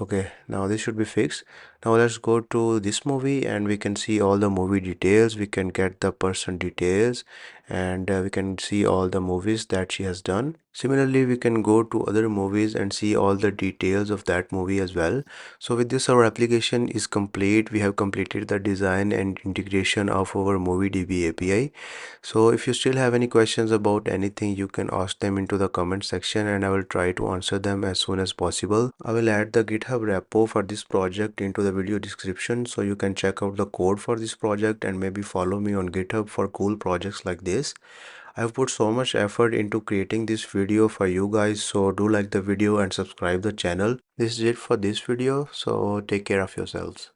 Okay, now this should be fixed. Now let's go to this movie and we can see all the movie details. We can get the person details, and we can see all the movies that she has done. Similarly, we can go to other movies and see all the details of that movie as well. So with this, our application is complete. We have completed the design and integration of our MovieDB API. So if you still have any questions about anything, you can ask them into the comment section and I will try to answer them as soon as possible. I will add the GitHub repo for this project into the video description, so you can check out the code for this project and maybe follow me on GitHub for cool projects like this. I've put so much effort into creating this video for you guys, so do like the video and subscribe the channel. This is it for this video, so take care of yourselves.